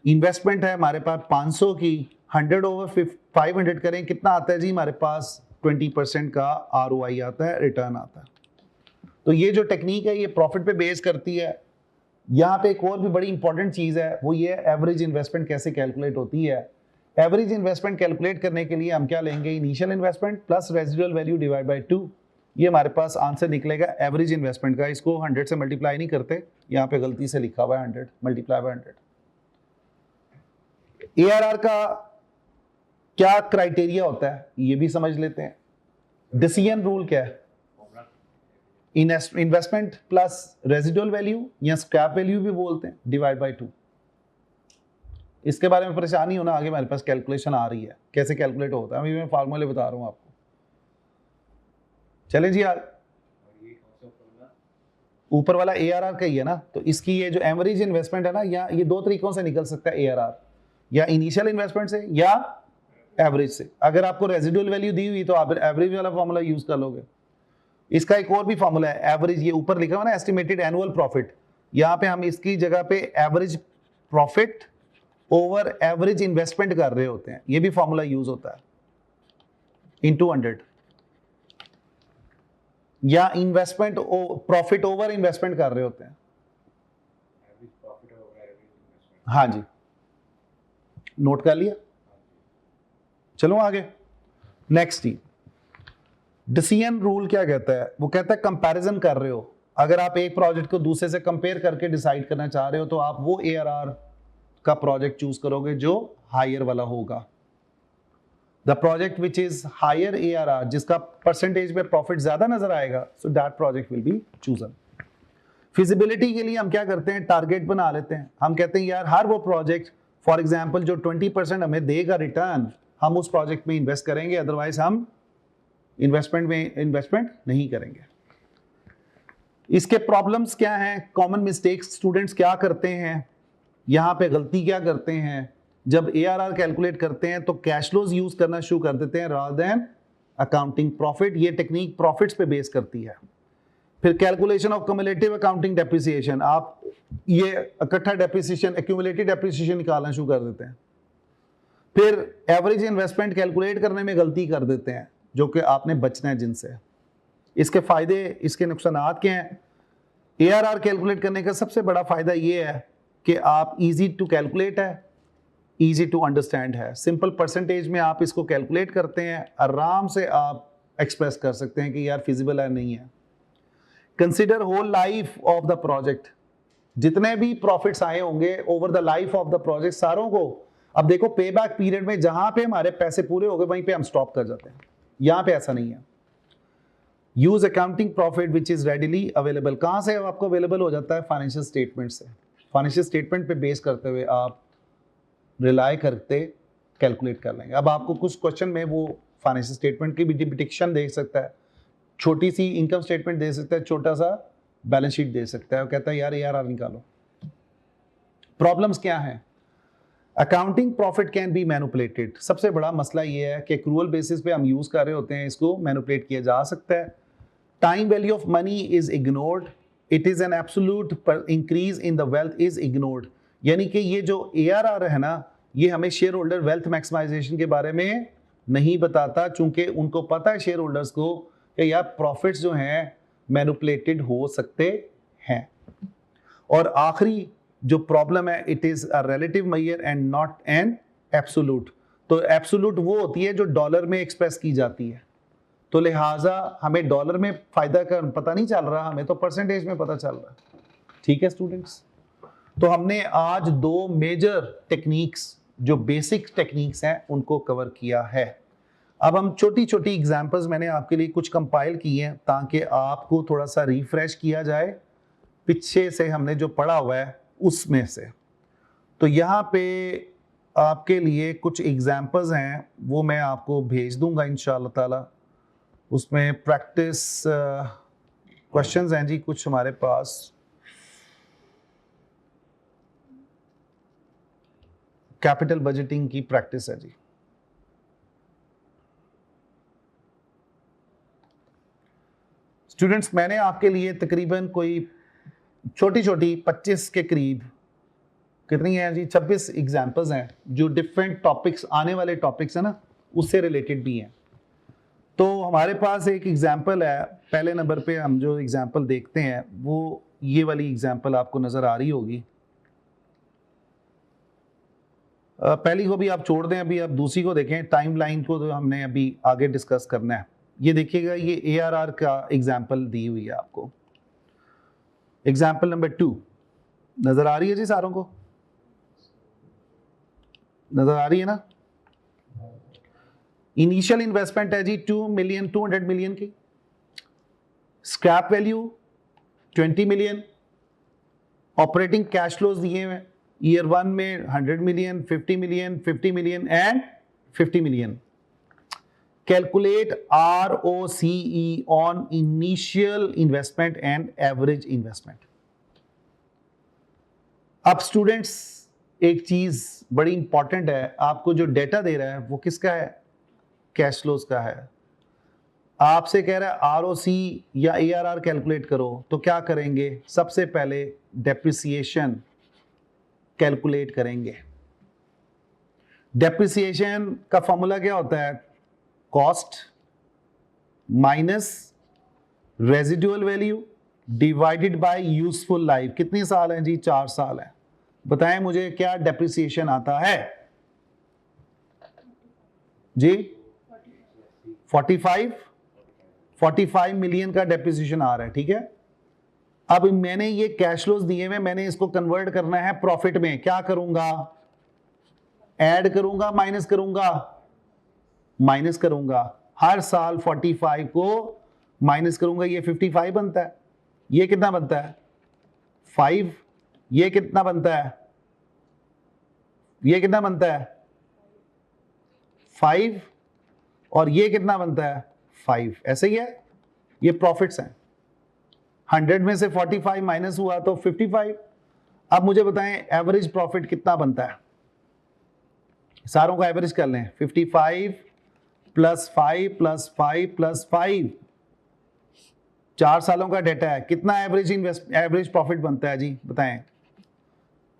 इन्वेस्टमेंट है हमारे पास 500 की, 100 ओवर 500 करें कितना आता है जी, हमारे पास 20% का ROI आता है, रिटर्न आता है। तो ये जो टेक्निक है ये प्रॉफिट पे बेस करती है। यहाँ पे एक और भी बड़ी इंपॉर्टेंट चीज है, वो ये एवरेज इन्वेस्टमेंट कैसे कैलकुलेट होती है। एवरेज इन्वेस्टमेंट कैलकुलेट करने के लिए हम क्या लेंगे, initial investment plus residual value divide by 2। ये हमारे पास आंसर निकलेगा एवरेज इन्वेस्टमेंट का। इसको 100 से मल्टीप्लाई नहीं करते, यहाँ पे गलती से लिखा हुआ है 100 मल्टीप्लाई बाय 100। ARR का क्या क्राइटेरिया होता है ये भी समझ लेते हैं। डिसीजन रूल क्या है, इन्वेस्टमेंट प्लस रेजिडुअल वैल्यू या स्क्रैप वैल्यू भी बोलते हैं, डिवाइड बाय 2। इसके बारे में परेशान नहीं होना, आगे हमारे पास कैलकुलेशन आ रही है कैसे कैलकुलेट होता है, अभी मैं फार्मूले बता रहा हूं आपको। चलें जी, ऊपर वाला ARR का ही है ना, तो इसकी ये जो एवरेज इन्वेस्टमेंट है ना, या ये दो तरीकों से निकल सकता है ARR, या इनिशियल इन्वेस्टमेंट से या एवरेज से। अगर आपको रेजिडुअल वैल्यू दी हुई तो आप एवरेज वाला फॉर्मूला यूज कर लोगे। इसका एक और भी फॉर्मूला है एवरेज, ये ऊपर लिखा हुआ ना एस्टिमेटेड एनुअल प्रॉफिट, यहाँ पे हम इसकी जगह पे average profit over average investment कर रहे होते हैं, ये भी फॉर्मूला यूज होता है, इनटू 100, या इन्वेस्टमेंट प्रॉफिट ओवर इन्वेस्टमेंट कर रहे होते हैं। हाँ जी, नोट कर लिया। चलो आगे, नेक्स्ट ही डिसीजन रूल क्या कहता है, वो कहता है कंपैरिजन कर रहे हो। अगर आप एक प्रोजेक्ट को दूसरे से कंपेयर करके डिसाइड करना चाह रहे हो तो आप वो ARR का प्रोजेक्ट चूज करोगे जो हायर वाला होगा। The project which is higher ARR, जिसका परसेंटेज में प्रॉफिट ज्यादा नजर आएगा, so that project will be chosen. Feasibility के लिए हम क्या करते हैं, टारगेट बना लेते हैं। हम कहते हैं यार हर वो प्रोजेक्ट, फॉर एग्जाम्पल जो 20% हमें देगा रिटर्न, हम उस प्रोजेक्ट में इन्वेस्ट करेंगे, अदरवाइज हम इन्वेस्टमेंट में इन्वेस्टमेंट नहीं करेंगे। इसके प्रॉब्लम्स क्या हैं, कॉमन मिस्टेक्स स्टूडेंट्स क्या करते हैं, यहाँ पे गलती क्या करते हैं। जब ARR कैलकुलेट करते हैं तो कैश फ्लोज यूज करना शुरू कर देते हैं रादर देन अकाउंटिंग प्रॉफिट। ये टेक्निक प्रॉफिट्स पे बेस करती है। फिर calculation of cumulative accounting depreciation, आप ये इकट्ठा डेप्रिसिएशन, एक्यूमुलेटेड डेप्रिसिएशन निकालना शुरू कर देते हैं। फिर एवरेज इन्वेस्टमेंट कैलकुलेट करने में गलती कर देते हैं, जो कि आपने बचना है जिनसे। इसके फायदे, इसके नुकसानात क्या हैं। ARR कैलकुलेट करने का सबसे बड़ा फायदा ये है कि आप इजी टू कैलकुलेट है, इजी टू अंडरस्टैंड है। सिंपल परसेंटेज में आप इसको कैलकुलेट करते हैं, आराम से आप एक्सप्रेस कर सकते हैं कि यार फिजिबल है नहीं है। Consider whole life of the project, जितने भी प्रॉफिट्स आए होंगे over the life of the project, सारों को। अब देखो पे बैक पीरियड में जहां पे हमारे पैसे पूरे हो गए वहीं पे हम स्टॉप कर जाते हैं, यहां पे ऐसा नहीं है। Use accounting profit which is readily available. कहाँ से आपको अवेलेबल हो जाता है? फाइनेंशियल स्टेटमेंट से। फाइनेंशियल स्टेटमेंट पे बेस करते हुए आप रिलाई करते कैलकुलेट कर लेंगे। अब आपको कुछ क्वेश्चन में वो फाइनेंशियल स्टेटमेंट की भी डिपिक्शन दे सकता है, छोटी सी इनकम स्टेटमेंट दे सकता है, छोटा सा बैलेंस शीट दे सकता है, और कहता है यार ARR निकालो। प्रॉब्लम्स क्या हैं? Accounting profit can be manipulated. सबसे बड़ा मसला ये है कि एक्रूअल बेसिस पे हम यूज कर रहे होते हैं, इसको मैनिपुलेट किया जा सकता है। Time value of money is ignored, it is an absolute increase in the wealth is ignored. यानी कि ये जो ARR है ना, ये हमें शेयर होल्डर वेल्थ मैक्सिमाइजेशन के बारे में नहीं बताता, चूंकि उनको पता है शेयर होल्डर्स को कि यार प्रॉफिट्स जो हैं मैनिपुलेटेड हो सकते हैं। और आखिरी जो प्रॉब्लम है, it is a relative major and not an absolute. तो एब्सोल्यूट वो होती है जो डॉलर में एक्सप्रेस की जाती है, तो लिहाजा हमें डॉलर में फायदा का पता नहीं चल रहा, हमें तो परसेंटेज में पता चल रहा है। ठीक है स्टूडेंट्स, तो हमने आज 2 मेजर टेक्निक्स जो बेसिक टेक्निक्स हैं उनको कवर किया है। अब हम छोटी छोटी एग्जांपल्स मैंने आपके लिए कुछ कंपाइल की हैं ताकि आपको थोड़ा सा रिफ्रेश किया जाए पीछे से हमने जो पढ़ा हुआ है उसमें से। तो यहाँ पे आपके लिए कुछ एग्जांपल्स हैं, वो मैं आपको भेज दूंगा इंशाअल्लाह ताला। उसमें प्रैक्टिस क्वेश्चंस हैं जी कुछ हमारे पास। कैपिटल बजटिंग की प्रैक्टिस है जी। स्टूडेंट्स, मैंने आपके लिए तकरीबन कोई छोटी छोटी 25 के करीब, कितनी है जी, 26 एग्जांपल्स हैं जो डिफरेंट टॉपिक्स, आने वाले टॉपिक्स है ना, उससे रिलेटेड भी हैं। तो हमारे पास एक एग्जांपल है, पहले नंबर पे हम जो एग्जांपल देखते हैं वो ये वाली एग्जांपल आपको नजर आ रही होगी। पहली को भी आप छोड़ दें, अभी आप दूसरी को देखें। टाइमलाइन को तो हमने अभी आगे डिस्कस करना है। ये देखिएगा, ये ARR का एग्जांपल दी हुई है आपको। एग्जांपल नंबर 2 नजर आ रही है जी सारों को? नजर आ रही है ना? इनिशियल इन्वेस्टमेंट है जी 200 मिलियन की। Scrap value 20 million. Operating cash flows दिए हुए ईयर 1 में 100 million, 50 million, 50 million and 50 million. Calculate ROCE on initial investment and average investment. अब स्टूडेंट्स, एक चीज बड़ी इंपॉर्टेंट है, आपको जो डेटा दे रहा है वो किसका है? कैश फ्लोज का है। आपसे कह रहा है ROC या ARR कैलकुलेट करो, तो क्या करेंगे? सबसे पहले डेप्रिसिएशन कैलकुलेट करेंगे। डेप्रिसिएशन का फॉर्मूला क्या होता है? Cost minus residual value divided by useful life. कितने साल हैं जी? 4 साल है। बताएं मुझे क्या डेप्रिसिएशन आता है जी? 45 मिलियन का डेप्रिसिएशन आ रहा है। ठीक है, अब मैंने ये कैश फ्लोज दिए हुए, मैंने इसको कन्वर्ट करना है प्रॉफिट में। क्या करूंगा? ऐड करूंगा, माइनस करूंगा? माइनस करूंगा। हर साल 45 को माइनस करूंगा, ये 55 बनता है। ये कितना बनता है? 5। ये कितना बनता है? ये कितना बनता है? 5। और ये कितना बनता है? 5। ऐसे ही है, ये प्रॉफिट्स हैं। 100 में से 45 माइनस हुआ तो 55। अब मुझे बताएं एवरेज प्रॉफिट कितना बनता है? सारों का एवरेज कर लें। 55 प्लस 5 प्लस 5 प्लस 5, 4 सालों का डेटा है। कितना एवरेज प्रॉफिट बनता है जी? बताएं।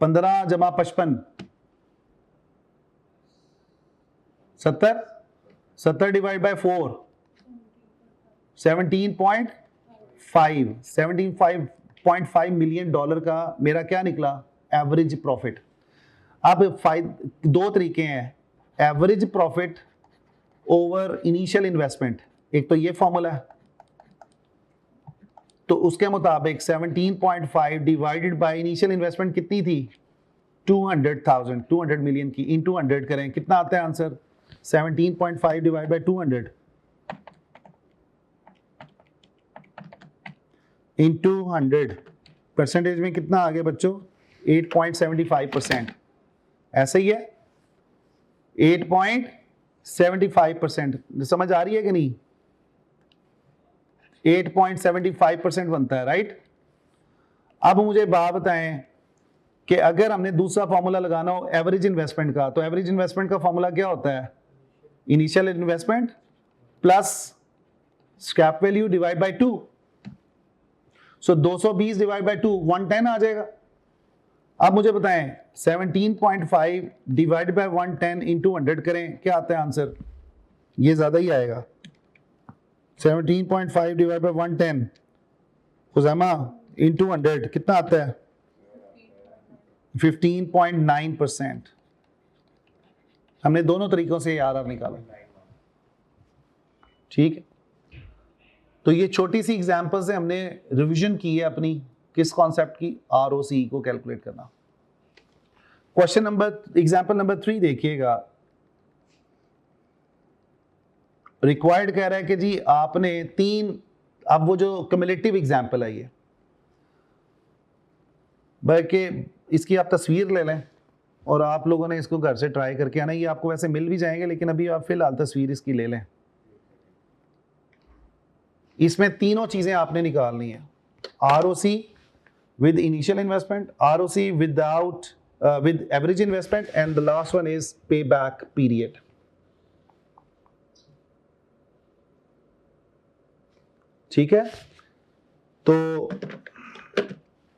15 जमा 55 70, 70 डिवाइड बाय 4 17.5 मिलियन डॉलर का मेरा क्या निकला? Average profit. अब 2 तरीके हैं, average profit over initial investment. एक तो ये फॉर्मूला है, तो उसके मुताबिक 17.5 डिवाइडेड बाय इनिशियल इन्वेस्टमेंट कितनी थी? 200 मिलियन की इन 200 करें, कितना आता है answer? 17.5 divide by 200, into 100, percentage में कितना आ गया बच्चों? 8.75%। ऐसा ही है, 8.75%। समझ आ रही है कि नहीं? 8.75% बनता है, राइट? अब मुझे बात बताएं कि अगर हमने दूसरा फॉर्मूला लगाना हो एवरेज इन्वेस्टमेंट का, तो एवरेज इन्वेस्टमेंट का फॉर्मूला क्या होता है? Initial investment plus scrap value divide by 2। So 220 divide by 2 110 आ जाएगा। अब मुझे बताएं 17.5 डिवाइड बाय 110 इंटू 100 करें, क्या आता है आंसर? ये ज्यादा ही आएगा। 17.5 डिवाइड बाय 110 खुजामा इंटू 100 कितना आता है? 15.9%। हमने दोनों तरीकों से आर निकाला, ठीक है? तो ये छोटी सी एग्जांपल से हमने रिवीजन की है अपनी किस कॉन्सेप्ट की? आरओसी को कैलकुलेट करना। क्वेश्चन नंबर एग्जांपल नंबर 3 देखिएगा। रिक्वायर्ड कह रहा है कि जी आपने 3, अब वो जो क्युमुलेटिव एग्जांपल है ये, बल्कि इसकी आप तस्वीर ले लें और आप लोगों ने इसको घर से ट्राई करके आना। ये आपको वैसे मिल भी जाएंगे, लेकिन अभी आप फिलहाल तस्वीर इसकी ले लें। इसमें तीनों चीजें आपने निकालनी है, ROC with initial investment, ROC without with average investment, and the last one is पे बैक पीरियड। ठीक है, तो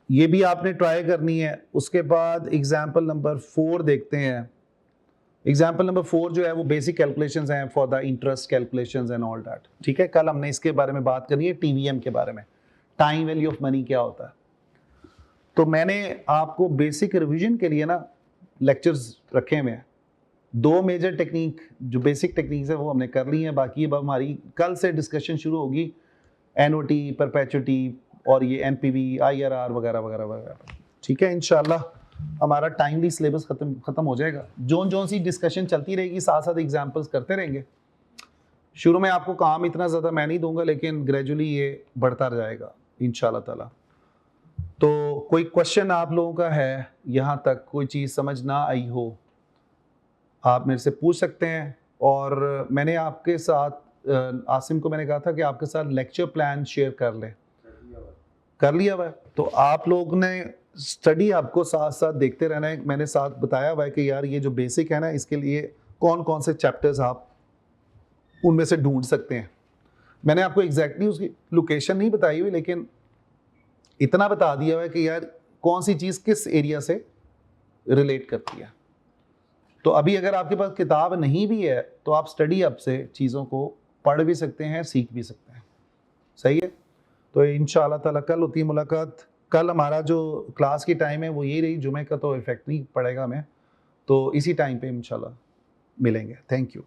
ये भी आपने ट्राई करनी है। उसके बाद एग्जाम्पल नंबर 4 देखते हैं। एग्जाम्पल नंबर 4 जो है वो बेसिक कैलकुलेशंस हैं for the interest calculations and all that. ठीक है, कल हमने इसके बारे में बात करनी है, टीवीएम के बारे में, टाइम वैल्यू ऑफ मनी क्या होता है। तो मैंने आपको बेसिक रिवीजन के लिए ना लेक्चर्स रखे हुए हैं। 2 मेजर टेक्निक जो बेसिक टेक्निक्स है वो हमने कर ली हैं, बाकी अब हमारी कल से डिस्कशन शुरू होगी एनओटी, परपेचुटी और ये एनपीवी, आईआरआर वगैरह वगैरह वगैरह। ठीक है, इंशाल्लाह हमारा टाइमली सिलेबस खत्म हो जाएगा। जोन सी डिस्कशन चलती रहेगी, साथ साथ एग्जांपल्स करते रहेंगे। शुरू में आपको काम इतना ज़्यादा मैं नहीं दूंगा, लेकिन ग्रेजुअली ये बढ़ता जाएगा इंशाल्लाह ताला। तो कोई क्वेश्चन आप लोगों का है, यहाँ तक कोई चीज़ समझ ना आई हो, आप मेरे से पूछ सकते हैं। और मैंने आपके साथ आसिम को मैंने कहा था कि आपके साथ लेक्चर प्लान शेयर कर लें, कर लिया हुआ है। तो आप लोग ने स्टडी आपको साथ साथ देखते रहना है। मैंने साथ बताया हुआ है कि यार ये जो बेसिक है ना, इसके लिए कौन कौन से चैप्टर्स आप उनमें से ढूंढ सकते हैं। मैंने आपको एग्जैक्टली उसकी लोकेशन नहीं बताई हुई, लेकिन इतना बता दिया हुआ है कि यार कौन सी चीज़ किस एरिया से रिलेट करती है। तो अभी अगर आपके पास किताब नहीं भी है तो आप स्टडी अब से चीज़ों को पढ़ भी सकते हैं, सीख भी सकते हैं। सही है, तो इंशाअल्लाह ताला कल होती है मुलाकात। कल हमारा जो क्लास की टाइम है वो यही रही, जुमे का तो इफेक्ट नहीं पड़ेगा हमें, तो इसी टाइम पे इंशाल्लाह मिलेंगे। Thank you.